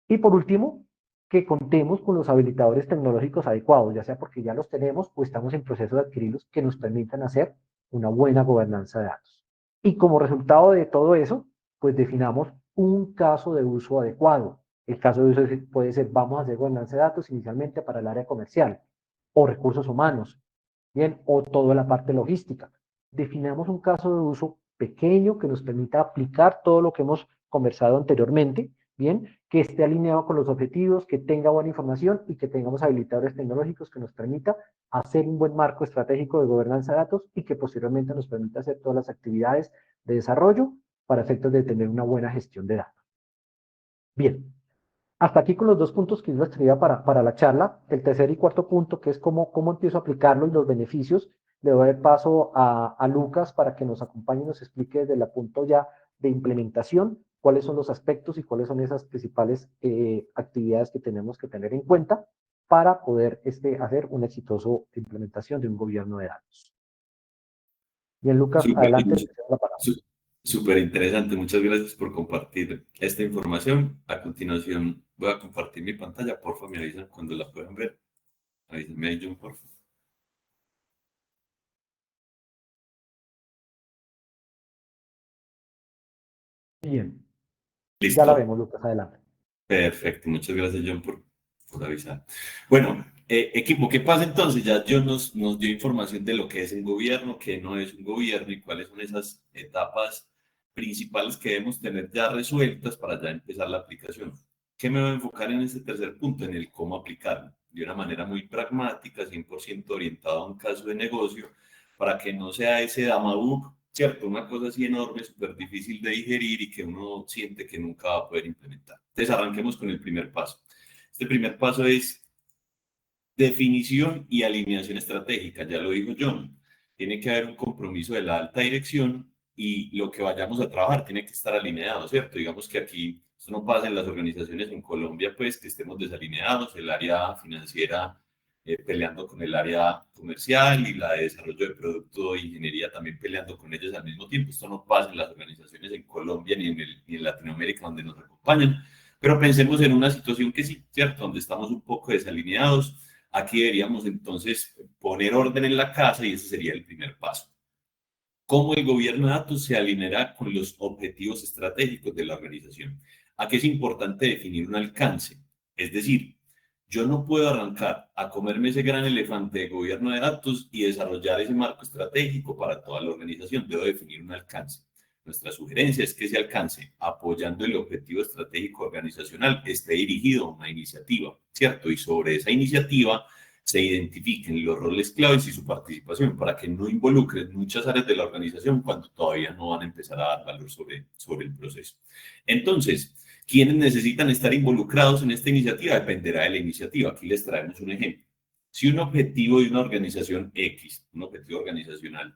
A: Y por último, que contemos con los habilitadores tecnológicos adecuados, ya sea porque ya los tenemos o estamos en proceso de adquirirlos que nos permitan hacer una buena gobernanza de datos. Y como resultado de todo eso, pues definamos un caso de uso adecuado. El caso de uso puede ser, vamos a hacer gobernanza de datos inicialmente para el área comercial o recursos humanos, bien, o toda la parte logística. Definamos un caso de uso pequeño que nos permita aplicar todo lo que hemos conversado anteriormente, bien, que esté alineado con los objetivos, que tenga buena información y que tengamos habilitadores tecnológicos que nos permita hacer un buen marco estratégico de gobernanza de datos y que posteriormente nos permita hacer todas las actividades de desarrollo para efectos de tener una buena gestión de datos. Bien, hasta aquí con los dos puntos que yo les traía para la charla. El tercer y cuarto punto, que es cómo empiezo a aplicarlo y los beneficios, le doy el paso a Lucas para que nos acompañe y nos explique desde el punto ya de implementación cuáles son los aspectos y cuáles son esas principales actividades que tenemos que tener en cuenta para poder hacer una exitosa implementación de un gobierno de datos. Bien, Lucas,
B: Súper,
A: adelante, te cedo la palabra.
B: sú- súper interesante. Muchas gracias por compartir esta información. A continuación voy a compartir mi pantalla. Porfa, me avisan cuando la puedan ver. Avísenme ahí, John, porfa.
A: Bien, ya la
B: Listo.
A: vemos, Lucas, adelante.
B: Perfecto. Muchas gracias, John, por avisar. Bueno, equipo, ¿qué pasa entonces? Ya John nos dio información de lo que es un gobierno, qué no es un gobierno y cuáles son esas etapas principales que debemos tener ya resueltas para ya empezar la aplicación. ¿Qué me voy a enfocar en este tercer punto? En el cómo aplicarlo, de una manera muy pragmática, 100% orientado a un caso de negocio, para que no sea ese damabuc, ¿cierto? Una cosa así enorme, súper difícil de digerir y que uno siente que nunca va a poder implementar. Entonces, arranquemos con el primer paso. Este primer paso es definición y alineación estratégica, ya lo dijo John. Tiene que haber un compromiso de la alta dirección y lo que vayamos a trabajar tiene que estar alineado, ¿cierto? Digamos que aquí esto no pasa en las organizaciones en Colombia, pues que estemos desalineados, el área financiera peleando con el área comercial y la de desarrollo de producto e ingeniería también peleando con ellos al mismo tiempo. Esto no pasa en las organizaciones en Colombia ni en Latinoamérica donde nos acompañan, pero pensemos en una situación que sí, ¿cierto? Donde estamos un poco desalineados. Aquí deberíamos entonces poner orden en la casa y ese sería el primer paso. ¿Cómo el gobierno de datos se alineará con los objetivos estratégicos de la organización? Aquí es importante definir un alcance. Es decir, yo no puedo arrancar a comerme ese gran elefante de gobierno de datos y desarrollar ese marco estratégico para toda la organización. Debo definir un alcance. Nuestra sugerencia es que ese alcance, apoyando el objetivo estratégico organizacional, esté dirigido a una iniciativa, ¿cierto? Y sobre esa iniciativa se identifiquen los roles claves y su participación para que no involucren muchas áreas de la organización cuando todavía no van a empezar a dar valor sobre el proceso. Entonces, ¿quiénes necesitan estar involucrados en esta iniciativa? Dependerá de la iniciativa. Aquí les traemos un ejemplo. Si un objetivo de una organización X, un objetivo organizacional,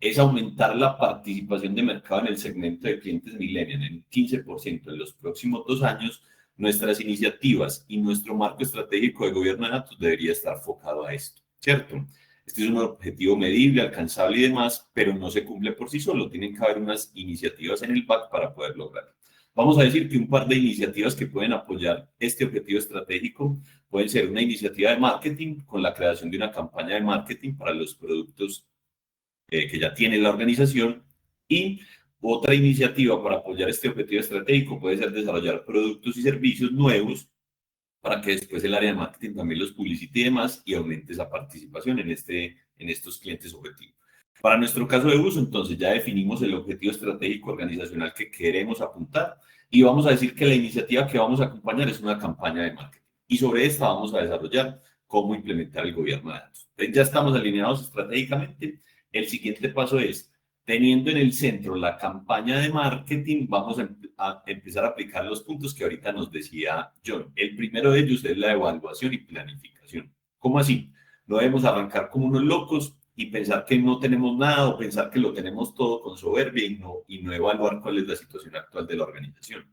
B: es aumentar la participación de mercado en el segmento de clientes millennial en 15% en los próximos 2 años, nuestras iniciativas y nuestro marco estratégico de gobierno de datos debería estar enfocado a esto, ¿cierto? Este es un objetivo medible, alcanzable y demás, pero no se cumple por sí solo. Tienen que haber unas iniciativas en el back para poder lograrlo. Vamos a decir que un par de iniciativas que pueden apoyar este objetivo estratégico pueden ser una iniciativa de marketing con la creación de una campaña de marketing para los productos que ya tiene la organización y otra iniciativa para apoyar este objetivo estratégico puede ser desarrollar productos y servicios nuevos para que después el área de marketing también los publicite y demás y aumente esa participación en estos clientes objetivos. Para nuestro caso de uso, entonces ya definimos el objetivo estratégico organizacional que queremos apuntar y vamos a decir que la iniciativa que vamos a acompañar es una campaña de marketing. Y sobre esta vamos a desarrollar cómo implementar el gobierno de datos. Entonces ya estamos alineados estratégicamente. El siguiente paso es, teniendo en el centro la campaña de marketing, vamos a empezar a aplicar los puntos que ahorita nos decía John. El primero de ellos es la evaluación y planificación. ¿Cómo así? No debemos arrancar como unos locos y pensar que no tenemos nada o pensar que lo tenemos todo con soberbia y no evaluar cuál es la situación actual de la organización.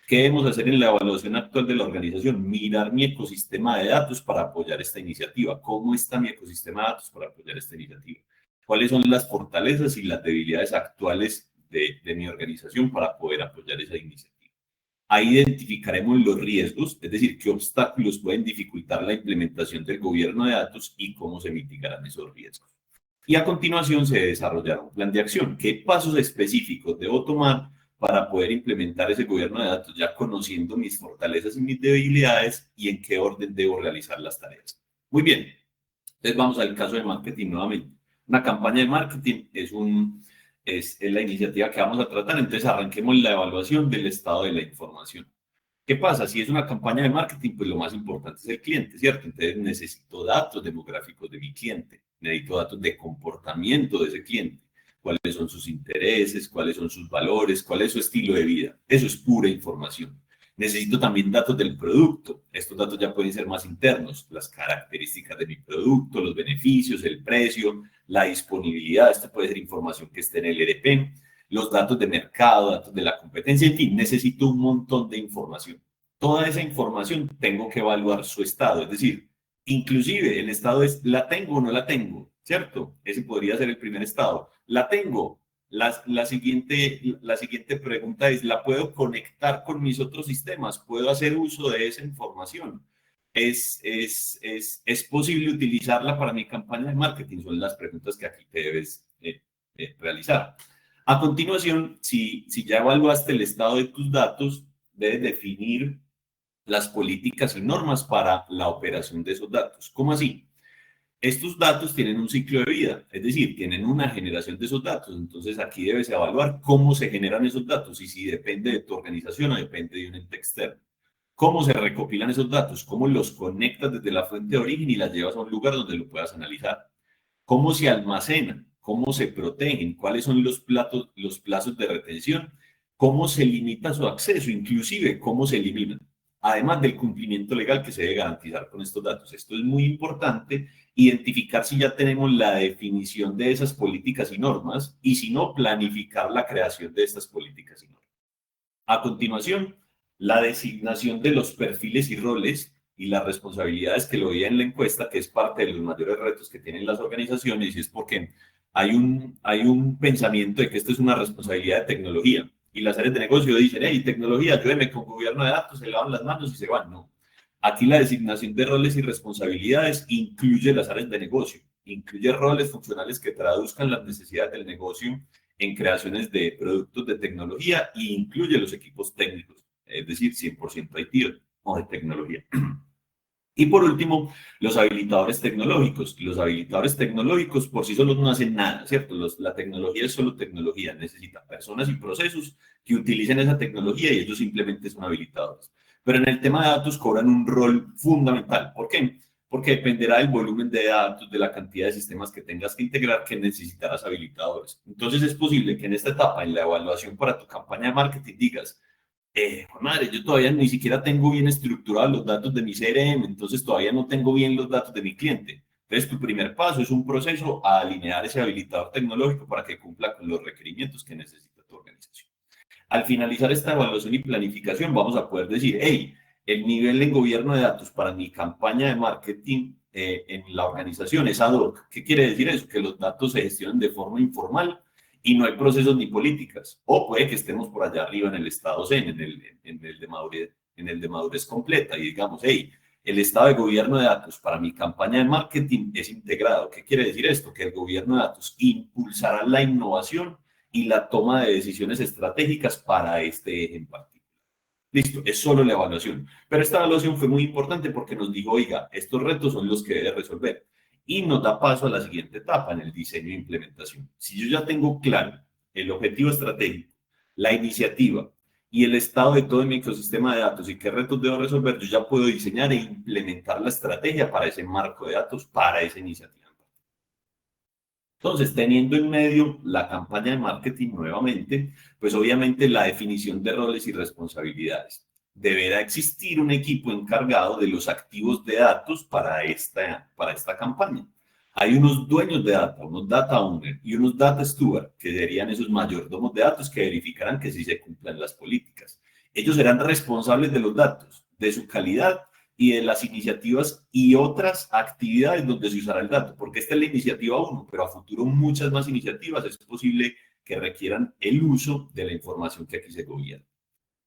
B: ¿Qué debemos hacer en la evaluación actual de la organización? Mirar mi ecosistema de datos para apoyar esta iniciativa. ¿Cómo está mi ecosistema de datos para apoyar esta iniciativa? ¿Cuáles son las fortalezas y las debilidades actuales de mi organización para poder apoyar esa iniciativa? Ahí identificaremos los riesgos, es decir, qué obstáculos pueden dificultar la implementación del gobierno de datos y cómo se mitigarán esos riesgos. Y a continuación se desarrollará un plan de acción. ¿Qué pasos específicos debo tomar para poder implementar ese gobierno de datos, ya conociendo mis fortalezas y mis debilidades y en qué orden debo realizar las tareas? Muy bien, entonces vamos al caso de marketing nuevamente. Una campaña de marketing es la iniciativa que vamos a tratar, entonces arranquemos la evaluación del estado de la información. ¿Qué pasa? Si es una campaña de marketing, pues lo más importante es el cliente, ¿cierto? Entonces necesito datos demográficos de mi cliente, necesito datos de comportamiento de ese cliente, cuáles son sus intereses, cuáles son sus valores, cuál es su estilo de vida. Eso es pura información. Necesito también datos del producto. Estos datos ya pueden ser más internos, las características de mi producto, los beneficios, el precio, la disponibilidad. Esta puede ser información que esté en el EDP, los datos de mercado, datos de la competencia, en fin, necesito un montón de información. Toda esa información tengo que evaluar su estado, es decir, inclusive el estado es, ¿la tengo o no la tengo? ¿Cierto? Ese podría ser el primer estado. ¿La tengo? La siguiente pregunta es, ¿la puedo conectar con mis otros sistemas? ¿Puedo hacer uso de esa información? ¿Es posible utilizarla para mi campaña de marketing? Son las preguntas que aquí te debes realizar. A continuación, si ya evaluaste el estado de tus datos, debes definir las políticas y normas para la operación de esos datos. ¿Cómo así? Estos datos tienen un ciclo de vida, es decir, tienen una generación de esos datos. Entonces, aquí debes evaluar cómo se generan esos datos y si depende de tu organización o depende de un ente externo. ¿Cómo se recopilan esos datos? ¿Cómo los conectas desde la fuente de origen y las llevas a un lugar donde lo puedas analizar? ¿Cómo se almacenan? ¿Cómo se protegen? ¿Cuáles son los plazos de retención? ¿Cómo se limita su acceso? Inclusive, ¿cómo se eliminan? Además del cumplimiento legal que se debe garantizar con estos datos. Esto es muy importante, identificar si ya tenemos la definición de esas políticas y normas y si no, planificar la creación de estas políticas y normas. A continuación, la designación de los perfiles y roles y las responsabilidades que lo veía en la encuesta, que es parte de los mayores retos que tienen las organizaciones, y es porque hay un pensamiento de que esto es una responsabilidad de tecnología. Y las áreas de negocio dicen, hey, tecnología, ayúdeme con gobierno de datos, se lavan las manos y se van. No. Aquí la designación de roles y responsabilidades incluye las áreas de negocio, incluye roles funcionales que traduzcan las necesidades del negocio en creaciones de productos de tecnología e incluye los equipos técnicos, es decir, 100% IT o de tecnología. Y por último, los habilitadores tecnológicos. Los habilitadores tecnológicos por sí solos no hacen nada, ¿cierto? La tecnología es solo tecnología, necesita personas y procesos que utilicen esa tecnología y ellos simplemente son habilitadores. Pero en el tema de datos cobran un rol fundamental. ¿Por qué? Porque dependerá del volumen de datos, de la cantidad de sistemas que tengas que integrar, que necesitarás habilitadores. Entonces es posible que en esta etapa, en la evaluación para tu campaña de marketing, digas, madre, yo todavía ni siquiera tengo bien estructurados los datos de mi CRM, entonces todavía no tengo bien los datos de mi cliente. Entonces, tu primer paso es un proceso a alinear ese habilitador tecnológico para que cumpla con los requerimientos que necesita tu organización. Al finalizar esta evaluación y planificación, vamos a poder decir, hey, el nivel en gobierno de datos para mi campaña de marketing en la organización es ad hoc. ¿Qué quiere decir eso? Que los datos se gestionan de forma informal y no hay procesos ni políticas. O puede que estemos por allá arriba en el estado zen, en el de madurez completa y digamos, hey, el estado de gobierno de datos para mi campaña de marketing es integrado. ¿Qué quiere decir esto? Que el gobierno de datos impulsará la innovación y la toma de decisiones estratégicas para este eje en particular. Listo, es solo la evaluación. Pero esta evaluación fue muy importante porque nos dijo, oiga, estos retos son los que debe resolver. Y nos da paso a la siguiente etapa en el diseño e implementación. Si yo ya tengo claro el objetivo estratégico, la iniciativa y el estado de todo mi ecosistema de datos y qué retos debo resolver, yo ya puedo diseñar e implementar la estrategia para ese marco de datos, para esa iniciativa. Entonces, teniendo en medio la campaña de marketing nuevamente, pues obviamente la definición de roles y responsabilidades. Deberá existir un equipo encargado de los activos de datos para esta campaña. Hay unos dueños de data, unos data owner y unos data steward, que serían esos mayordomos de datos que verificarán que sí se cumplan las políticas. Ellos serán responsables de los datos, de su calidad y de las iniciativas y otras actividades donde se usará el dato, porque esta es la iniciativa 1, pero a futuro muchas más iniciativas es posible que requieran el uso de la información que aquí se gobierna.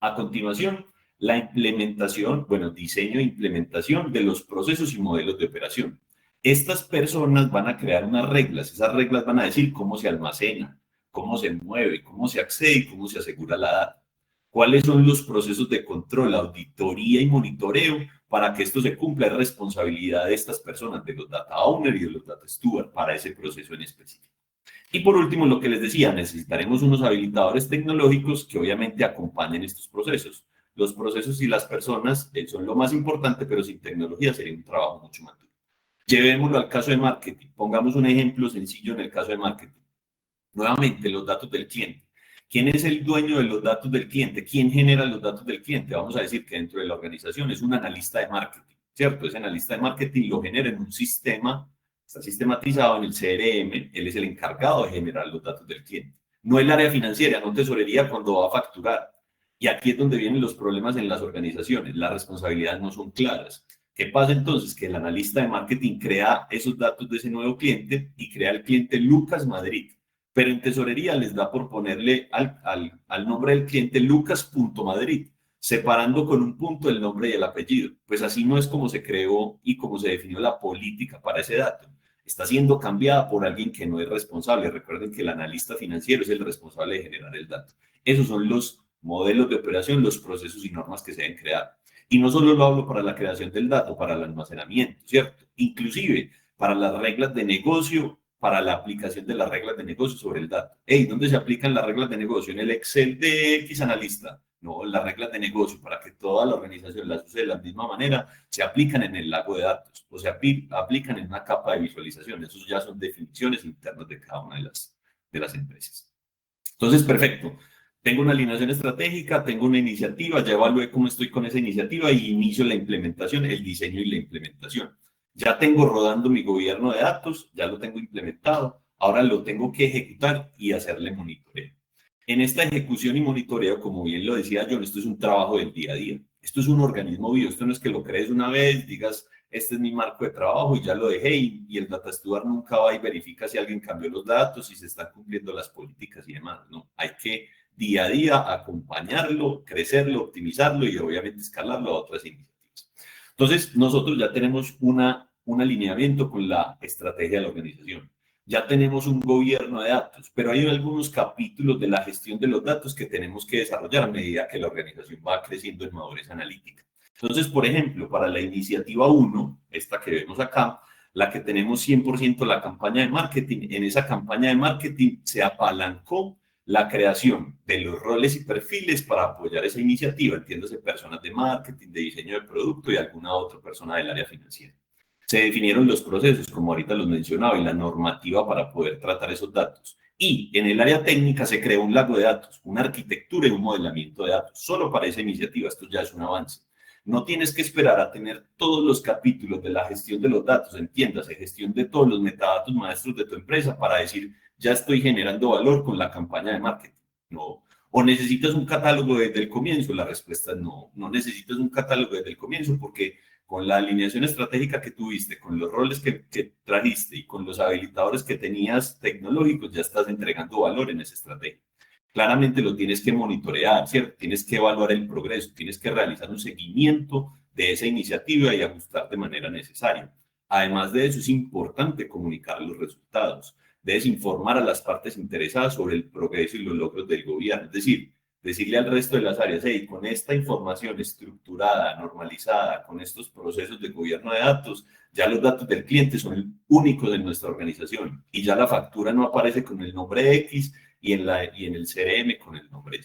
B: A continuación, la implementación, bueno, diseño e implementación de los procesos y modelos de operación. Estas personas van a crear unas reglas, esas reglas van a decir cómo se almacena, cómo se mueve, cómo se accede y cómo se asegura la data. ¿Cuáles son los procesos de control, auditoría y monitoreo para que esto se cumpla? Es responsabilidad de estas personas, de los data owners y de los data stewards para ese proceso en específico. Y por último, lo que les decía, necesitaremos unos habilitadores tecnológicos que obviamente acompañen estos procesos. Los procesos y las personas son lo más importante, pero sin tecnología sería un trabajo mucho más duro. Llevémoslo al caso de marketing. Pongamos un ejemplo sencillo en el caso de marketing. Nuevamente, los datos del cliente. ¿Quién es el dueño de los datos del cliente? ¿Quién genera los datos del cliente? Vamos a decir que dentro de la organización es un analista de marketing, ¿cierto? Ese analista de marketing lo genera en un sistema, está sistematizado en el CRM, él es el encargado de generar los datos del cliente. No el área financiera, no tesorería cuando va a facturar. Y aquí es donde vienen los problemas en las organizaciones, las responsabilidades no son claras. ¿Qué pasa entonces? Que el analista de marketing crea esos datos de ese nuevo cliente y crea el cliente Lucas Madrid, pero en tesorería les da por ponerle al nombre del cliente Lucas.Madrid, separando con un punto el nombre y el apellido. Pues así no es como se creó y como se definió la política para ese dato. Está siendo cambiada por alguien que no es responsable. Recuerden que el analista financiero es el responsable de generar el dato. Esos son los modelos de operación, los procesos y normas que se deben crear. Y no solo lo hablo para la creación del dato, para el almacenamiento, ¿cierto? Inclusive para las reglas de negocio, para la aplicación de las reglas de negocio sobre el dato. Hey, ¿dónde se aplican las reglas de negocio? ¿En el Excel de X analista? No, las reglas de negocio, para que toda la organización las use de la misma manera, se aplican en el lago de datos o se aplican en una capa de visualización. Esos ya son definiciones internas de cada una de las empresas. Entonces, perfecto. Tengo una alineación estratégica, tengo una iniciativa, ya evalué cómo estoy con esa iniciativa y inicio la implementación, el diseño y la implementación. Ya tengo rodando mi gobierno de datos, ya lo tengo implementado, ahora lo tengo que ejecutar y hacerle monitoreo. En esta ejecución y monitoreo, como bien lo decía John, esto es un trabajo del día a día. Esto es un organismo vivo, esto no es que lo crees una vez, digas, este es mi marco de trabajo y ya lo dejé y el data steward nunca va y verifica si alguien cambió los datos, si se están cumpliendo las políticas y demás. No, hay que día a día acompañarlo, crecerlo, optimizarlo y obviamente escalarlo a otras iniciativas. Entonces, nosotros ya tenemos un alineamiento con la estrategia de la organización. Ya tenemos un gobierno de datos, pero hay algunos capítulos de la gestión de los datos que tenemos que desarrollar a medida que la organización va creciendo en madurez analítica. Entonces, por ejemplo, para la iniciativa 1, esta que vemos acá, la que tenemos 100% la campaña de marketing, en esa campaña de marketing se apalancó la creación de los roles y perfiles para apoyar esa iniciativa, entiéndase personas de marketing, de diseño de producto y alguna otra persona del área financiera. Se definieron los procesos, como ahorita los mencionaba, y la normativa para poder tratar esos datos. Y en el área técnica se creó un lago de datos, una arquitectura y un modelamiento de datos, solo para esa iniciativa. Esto ya es un avance. No tienes que esperar a tener todos los capítulos de la gestión de los datos, entiéndase, gestión de todos los metadatos maestros de tu empresa para decir, ya estoy generando valor con la campaña de marketing. No. ¿O necesitas un catálogo desde el comienzo? La respuesta es no. No necesitas un catálogo desde el comienzo porque con la alineación estratégica que tuviste, con los roles que trajiste y con los habilitadores que tenías tecnológicos, ya estás entregando valor en esa estrategia. Claramente lo tienes que monitorear, ¿cierto? Tienes que evaluar el progreso, tienes que realizar un seguimiento de esa iniciativa y ajustar de manera necesaria. Además de eso, es importante comunicar los resultados. Debes informar a las partes interesadas sobre el progreso y los logros del gobierno. Es decir, decirle al resto de las áreas, hey, con esta información estructurada, normalizada, con estos procesos de gobierno de datos, ya los datos del cliente son únicos en nuestra organización y ya la factura no aparece con el nombre X y en el CRM con el nombre Y.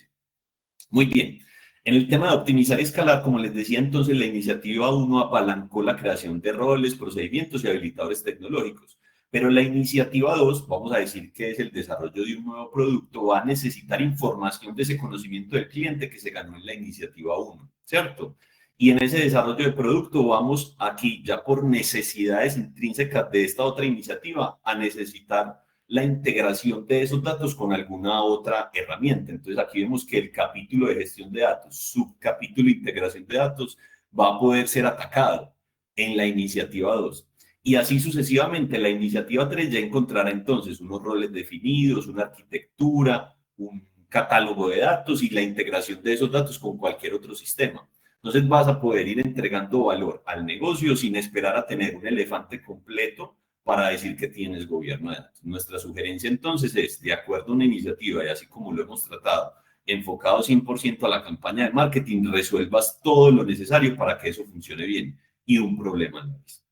B: Muy bien. En el tema de optimizar y escalar, como les decía, entonces la iniciativa 1 apalancó la creación de roles, procedimientos y habilitadores tecnológicos. Pero la iniciativa 2, vamos a decir que es el desarrollo de un nuevo producto, va a necesitar información de ese conocimiento del cliente que se ganó en la iniciativa 1, ¿cierto? Y en ese desarrollo de producto vamos aquí, ya por necesidades intrínsecas de esta otra iniciativa, a necesitar la integración de esos datos con alguna otra herramienta. Entonces aquí vemos que el capítulo de gestión de datos, subcapítulo de integración de datos, va a poder ser atacado en la iniciativa 2. Y así sucesivamente, la iniciativa 3 ya encontrará entonces unos roles definidos, una arquitectura, un catálogo de datos y la integración de esos datos con cualquier otro sistema. Entonces vas a poder ir entregando valor al negocio sin esperar a tener un elefante completo para decir que tienes gobierno de datos. Nuestra sugerencia entonces es, de acuerdo a una iniciativa y así como lo hemos tratado, enfocado 100% a la campaña de marketing, resuelvas todo lo necesario para que eso funcione bien y un problema no es.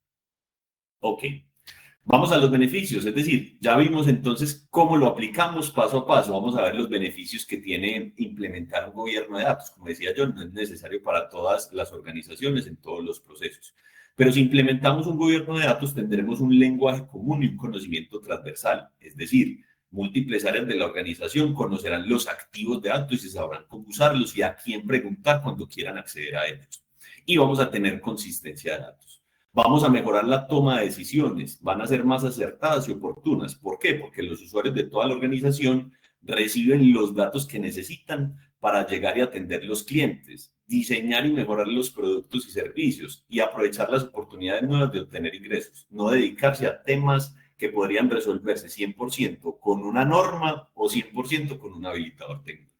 B: Ok, vamos a los beneficios, es decir, ya vimos entonces cómo lo aplicamos paso a paso. Vamos a ver los beneficios que tiene implementar un gobierno de datos. Como decía yo, no es necesario para todas las organizaciones en todos los procesos. Pero si implementamos un gobierno de datos, tendremos un lenguaje común y un conocimiento transversal. Es decir, múltiples áreas de la organización conocerán los activos de datos y sabrán cómo usarlos y a quién preguntar cuando quieran acceder a ellos. Y vamos a tener consistencia de datos. Vamos a mejorar la toma de decisiones, van a ser más acertadas y oportunas. ¿Por qué? Porque los usuarios de toda la organización reciben los datos que necesitan para llegar y atender los clientes, diseñar y mejorar los productos y servicios y aprovechar las oportunidades nuevas de obtener ingresos, no dedicarse a temas que podrían resolverse 100% con una norma o 100% con un habilitador técnico.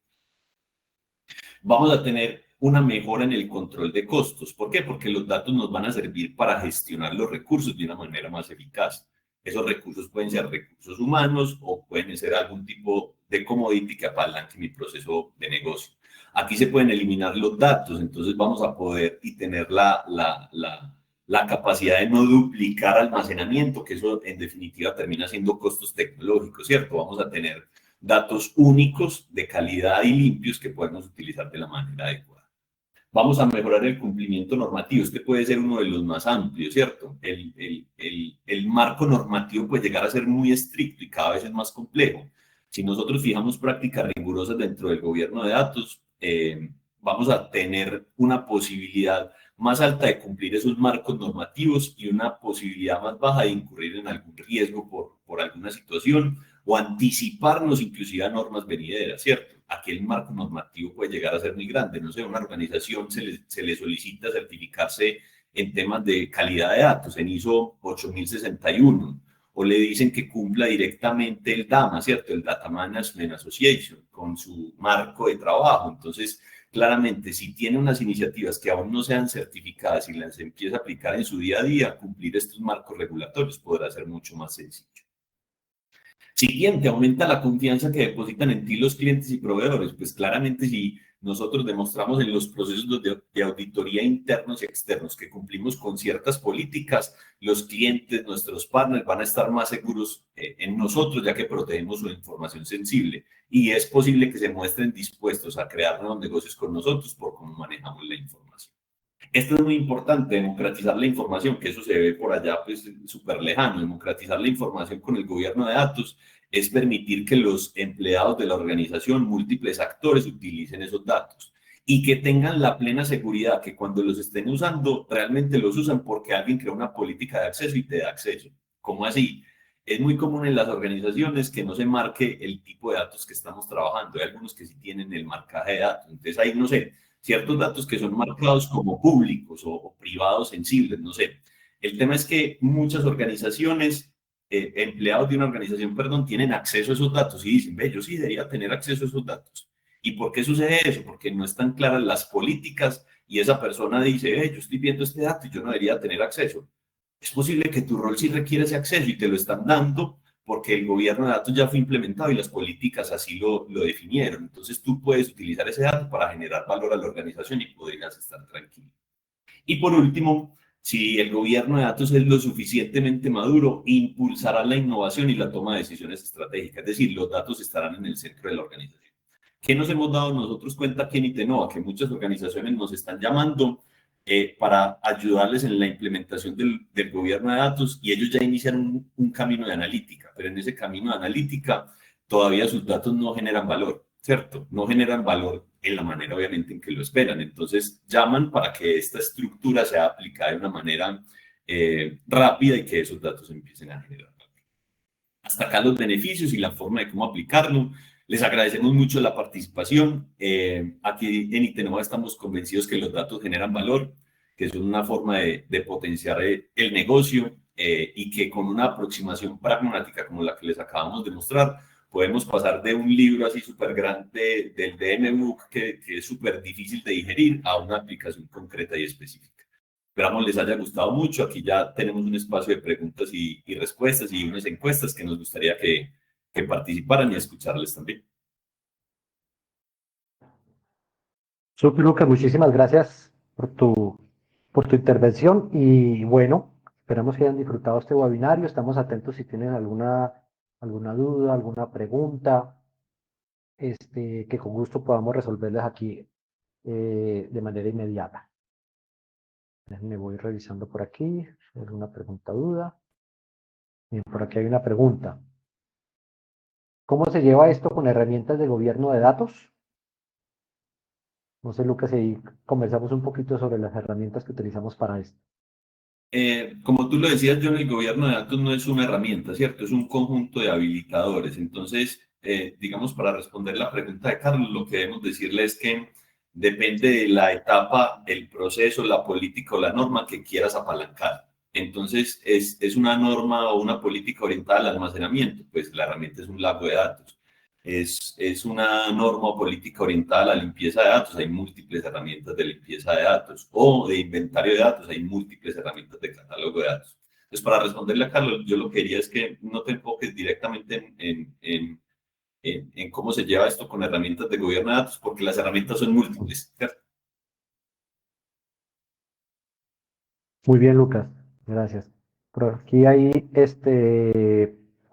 B: Vamos a tener una mejora en el control de costos. ¿Por qué? Porque los datos nos van a servir para gestionar los recursos de una manera más eficaz. Esos recursos pueden ser recursos humanos o pueden ser algún tipo de commodity que apalanque mi proceso de negocio. Aquí se pueden eliminar los datos, entonces vamos a poder y tener la capacidad de no duplicar almacenamiento, que eso en definitiva termina siendo costos tecnológicos, ¿cierto? Vamos a tener datos únicos de calidad y limpios que podemos utilizar de la manera adecuada. Vamos a mejorar el cumplimiento normativo. Este puede ser uno de los más amplios, ¿cierto? El marco normativo puede llegar a ser muy estricto y cada vez es más complejo. Si nosotros fijamos prácticas rigurosas dentro del gobierno de datos, vamos a tener una posibilidad más alta de cumplir esos marcos normativos y una posibilidad más baja de incurrir en algún riesgo por alguna situación o anticiparnos inclusive a normas venideras, ¿cierto? Aquí el marco normativo puede llegar a ser muy grande. No sé, una organización se le solicita certificarse en temas de calidad de datos, en ISO 8061, o le dicen que cumpla directamente el DAMA, ¿cierto? El Data Management Association, con su marco de trabajo. Entonces, claramente, si tiene unas iniciativas que aún no sean certificadas y las empieza a aplicar en su día a día, cumplir estos marcos regulatorios podrá ser mucho más sencillo. Siguiente, aumenta la confianza que depositan en ti los clientes y proveedores. Pues claramente si nosotros demostramos en los procesos de auditoría internos y externos que cumplimos con ciertas políticas, los clientes, nuestros partners van a estar más seguros en nosotros ya que protegemos su información sensible y es posible que se muestren dispuestos a crear nuevos negocios con nosotros por cómo manejamos la información. Esto es muy importante, democratizar la información, que eso se ve por allá pues súper lejano. Democratizar la información con el gobierno de datos es permitir que los empleados de la organización, múltiples actores, utilicen esos datos y que tengan la plena seguridad que cuando los estén usando, realmente los usan porque alguien creó una política de acceso y te da acceso. ¿Cómo así? Es muy común en las organizaciones que no se marque el tipo de datos que estamos trabajando. Hay algunos que sí tienen el marcaje de datos. Entonces ahí, no sé, ciertos datos que son marcados como públicos o privados sensibles, no sé. El tema es que muchas organizaciones, empleados de una organización, perdón, tienen acceso a esos datos y dicen, ve, yo sí debería tener acceso a esos datos. ¿Y por qué sucede eso? Porque no están claras las políticas y esa persona dice, yo estoy viendo este dato y yo no debería tener acceso. Es posible que tu rol sí requiere ese acceso y te lo están dando porque el gobierno de datos ya fue implementado y las políticas así lo definieron. Entonces tú puedes utilizar ese dato para generar valor a la organización y podrías estar tranquilo. Y por último, si el gobierno de datos es lo suficientemente maduro, impulsará la innovación y la toma de decisiones estratégicas. Es decir, los datos estarán en el centro de la organización. ¿Qué nos hemos dado nosotros cuenta aquí en Itenova? Que muchas organizaciones nos están llamando para ayudarles en la implementación del gobierno de datos y ellos ya inician un camino de analítica, pero en ese camino de analítica todavía sus datos no generan valor, ¿cierto? No generan valor en la manera obviamente en que lo esperan. Entonces llaman para que esta estructura sea aplicada de una manera rápida y que esos datos empiecen a generar valor. Hasta acá los beneficios y la forma de cómo aplicarlo. Les agradecemos mucho la participación. Aquí en Itenova estamos convencidos que los datos generan valor, que son una forma de potenciar el negocio y que con una aproximación pragmática como la que les acabamos de mostrar, podemos pasar de un libro así súper grande del DMBOK que es súper difícil de digerir a una aplicación concreta y específica. Esperamos les haya gustado mucho. Aquí ya tenemos un espacio de preguntas y respuestas y unas encuestas que nos gustaría que participaran y escucharles también.
A: Super, Lucas, muchísimas gracias por tu intervención y bueno, esperamos que hayan disfrutado este webinario. Estamos atentos si tienen alguna duda, alguna pregunta, que con gusto podamos resolverles aquí de manera inmediata. Me voy revisando por aquí, alguna pregunta o duda. Bien, por aquí hay una pregunta. ¿Cómo se lleva esto con herramientas de gobierno de datos? No sé, Lucas, si conversamos un poquito sobre las herramientas que utilizamos para esto.
B: Como tú lo decías, John, el gobierno de datos no es una herramienta, ¿cierto? Es un conjunto de habilitadores. Entonces, digamos, para responder la pregunta de Carlos, lo que debemos decirle es que depende de la etapa, el proceso, la política o la norma que quieras apalancar. Entonces, es una norma o una política orientada al almacenamiento, pues la herramienta es un lago de datos. Es una norma o política orientada a la limpieza de datos, hay múltiples herramientas de limpieza de datos, o de inventario de datos, hay múltiples herramientas de catálogo de datos. Entonces, para responderle a Carlos, yo lo que quería es que no te enfoques directamente en cómo se lleva esto con herramientas de gobierno de datos, porque las herramientas son múltiples, ¿cierto?
A: Muy bien, Lucas, gracias. Por aquí hay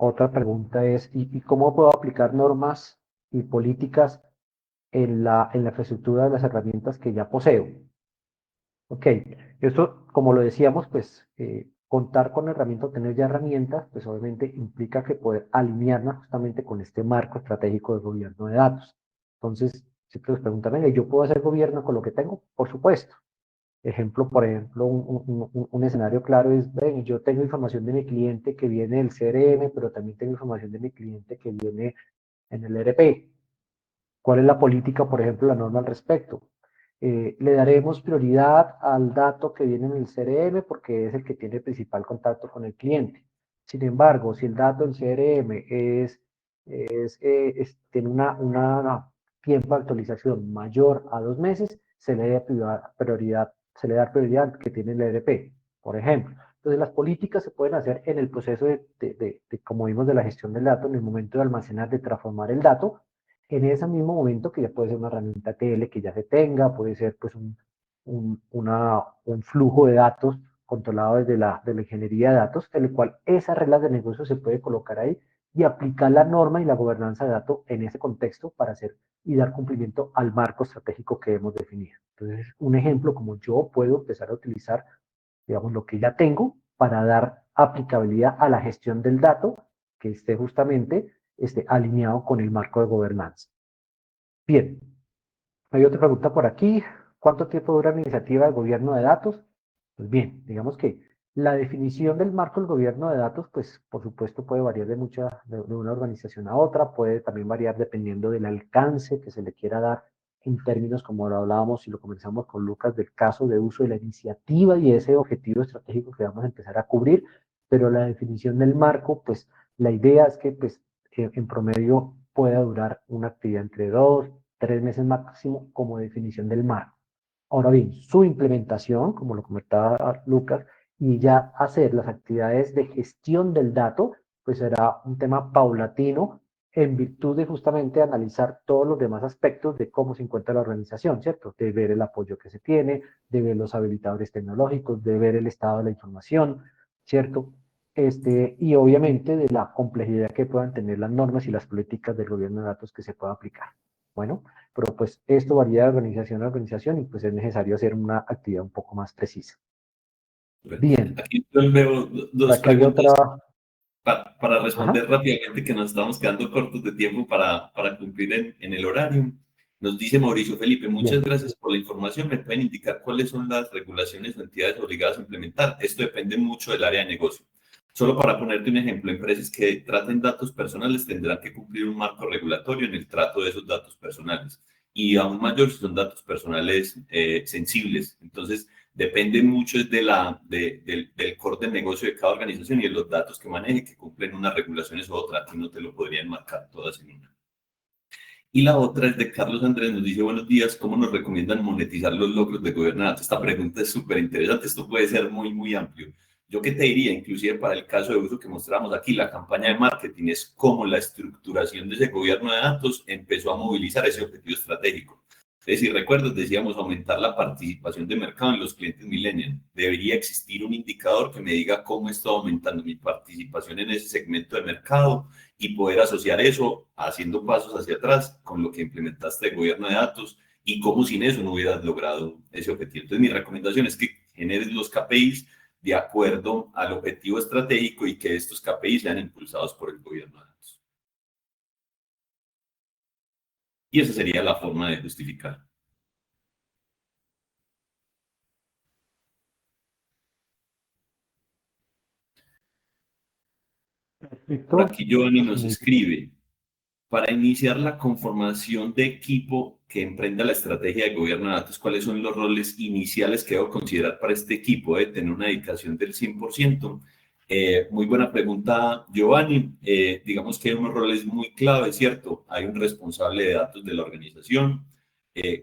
A: otra pregunta es, ¿y cómo puedo aplicar normas y políticas en la infraestructura de las herramientas que ya poseo? Ok, esto, como lo decíamos, pues contar con herramientas, tener ya herramientas, pues obviamente implica que poder alinearnos justamente con este marco estratégico de gobierno de datos. Entonces, si te preguntan, venga, ¿yo puedo hacer gobierno con lo que tengo? Por supuesto. Ejemplo, por ejemplo, un escenario claro es, ven, yo tengo información de mi cliente que viene del CRM, pero también tengo información de mi cliente que viene en el ERP. ¿Cuál es la política, por ejemplo, la norma al respecto? Le daremos prioridad al dato que viene en el CRM porque es el que tiene principal contacto con el cliente. Sin embargo, si el dato del CRM tiene una tiempo de actualización mayor a 2 meses, se le da prioridad al que tiene el ERP, por ejemplo. Entonces, las políticas se pueden hacer en el proceso como vimos, de la gestión del dato, en el momento de almacenar, de transformar el dato, en ese mismo momento, que ya puede ser una herramienta TL que ya se tenga, puede ser pues un flujo de datos controlado desde de la ingeniería de datos, en el cual esas reglas de negocio se puede colocar ahí y aplicar la norma y la gobernanza de datos en ese contexto para hacer y dar cumplimiento al marco estratégico que hemos definido. Entonces, un ejemplo como yo puedo empezar a utilizar, digamos, lo que ya tengo para dar aplicabilidad a la gestión del dato que esté justamente alineado con el marco de gobernanza. Bien, hay otra pregunta por aquí. ¿Cuánto tiempo dura la iniciativa de gobierno de datos? Pues bien, digamos que la definición del marco del gobierno de datos, pues por supuesto puede variar de una organización a otra, puede también variar dependiendo del alcance que se le quiera dar en términos, como lo hablábamos y lo comenzamos con Lucas, del caso de uso de la iniciativa y ese objetivo estratégico que vamos a empezar a cubrir, pero la definición del marco, pues la idea es que pues en promedio pueda durar una actividad entre 2, 3 meses máximo como definición del marco. Ahora bien, su implementación, como lo comentaba Lucas, y ya hacer las actividades de gestión del dato, pues será un tema paulatino en virtud de justamente analizar todos los demás aspectos de cómo se encuentra la organización, ¿cierto? De ver el apoyo que se tiene, de ver los habilitadores tecnológicos, de ver el estado de la información, ¿cierto? Y obviamente de la complejidad que puedan tener las normas y las políticas del gobierno de datos que se pueda aplicar. Bueno, pero pues esto varía de organización a organización y pues es necesario hacer una actividad un poco más precisa. Bien,
B: Aquí yo veo
A: por
B: dos
A: acá hay otra.
B: preguntas para
A: Ajá,
B: responder rápidamente, que nos estamos quedando cortos de tiempo para cumplir en el horario. Nos dice Mauricio Felipe, muchas
A: bien.
B: gracias por la información. ¿Me pueden indicar cuáles son las regulaciones o entidades obligadas a implementar? Esto depende mucho del área de negocio. Solo para ponerte un ejemplo, empresas que traten datos personales tendrán que cumplir un marco regulatorio en el trato de esos datos personales. Y aún mayor si son datos personales sensibles. Entonces, depende mucho del core del negocio de cada organización y de los datos que maneje, que cumplen unas regulaciones u otras, y no te lo podrían marcar todas en una. Y la otra es de Carlos Andrés, nos dice, buenos días, ¿cómo nos recomiendan monetizar los logros de gobernanza? Esta pregunta es súper interesante, esto puede ser muy, muy amplio. Yo qué te diría, inclusive para el caso de uso que mostramos aquí, la campaña de marketing es cómo la estructuración de ese gobierno de datos empezó a movilizar ese objetivo estratégico. Entonces, si recuerdas, decíamos aumentar la participación de mercado en los clientes millennial. Debería existir un indicador que me diga cómo está aumentando mi participación en ese segmento de mercado y poder asociar eso haciendo pasos hacia atrás con lo que implementaste de gobierno de datos y cómo sin eso no hubieras logrado ese objetivo. Entonces, mi recomendación es que generes los KPIs de acuerdo al objetivo estratégico y que estos KPIs sean impulsados por el gobierno de datos. Y esa sería la forma de justificar. Por
A: Perfecto.
B: aquí Giovanni nos escribe, para iniciar la conformación de equipo que emprenda la estrategia de gobierno de datos, ¿cuáles son los roles iniciales que debo considerar para este equipo? ¿Debe tener una dedicación del 100%? Muy buena pregunta, Giovanni. Digamos que hay unos roles muy claves, ¿cierto? Hay un responsable de datos de la organización.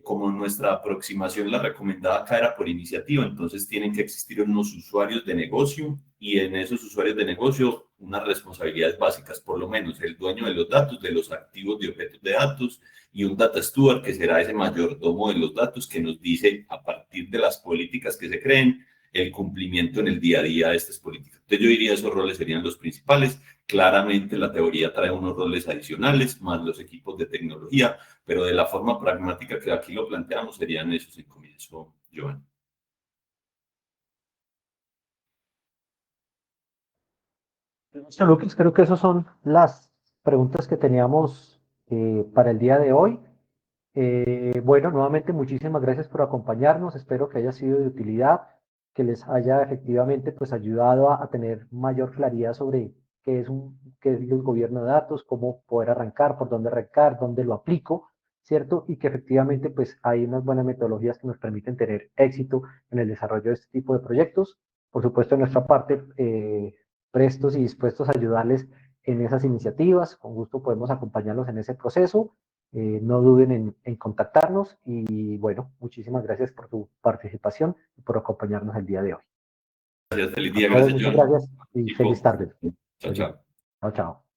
B: Como nuestra aproximación la recomendada acá era por iniciativa, entonces tienen que existir unos usuarios de negocio y en esos usuarios de negocio unas responsabilidades básicas, por lo menos el dueño de los datos, de los activos de objetos de datos y un data steward que será ese mayordomo de los datos que nos dice a partir de las políticas que se creen el cumplimiento en el día a día de estas políticas. Entonces yo diría esos roles serían los principales. Claramente la teoría trae unos roles adicionales, más los equipos de tecnología, pero de la forma pragmática que aquí lo planteamos serían esos en comienzo, Giovanni.
A: Listo, Lucas, creo que esas son las preguntas que teníamos para el día de hoy. Bueno, nuevamente muchísimas gracias por acompañarnos. Espero que haya sido de utilidad, que les haya efectivamente pues ayudado a tener mayor claridad sobre qué es el gobierno de datos, cómo poder arrancar, dónde lo aplico, ¿cierto? Y que efectivamente pues hay unas buenas metodologías que nos permiten tener éxito en el desarrollo de este tipo de proyectos. Por supuesto, de nuestra parte, prestos y dispuestos a ayudarles en esas iniciativas. Con gusto podemos acompañarlos en ese proceso. No duden en contactarnos y bueno, muchísimas gracias por tu participación y por acompañarnos el día de hoy.
B: Gracias, feliz
A: A
B: día,
A: todos,
B: gracias,
A: muchas
B: John.
A: gracias y feliz
B: Equipo.
A: tarde.
B: Chao, chao.
A: Chao, chao.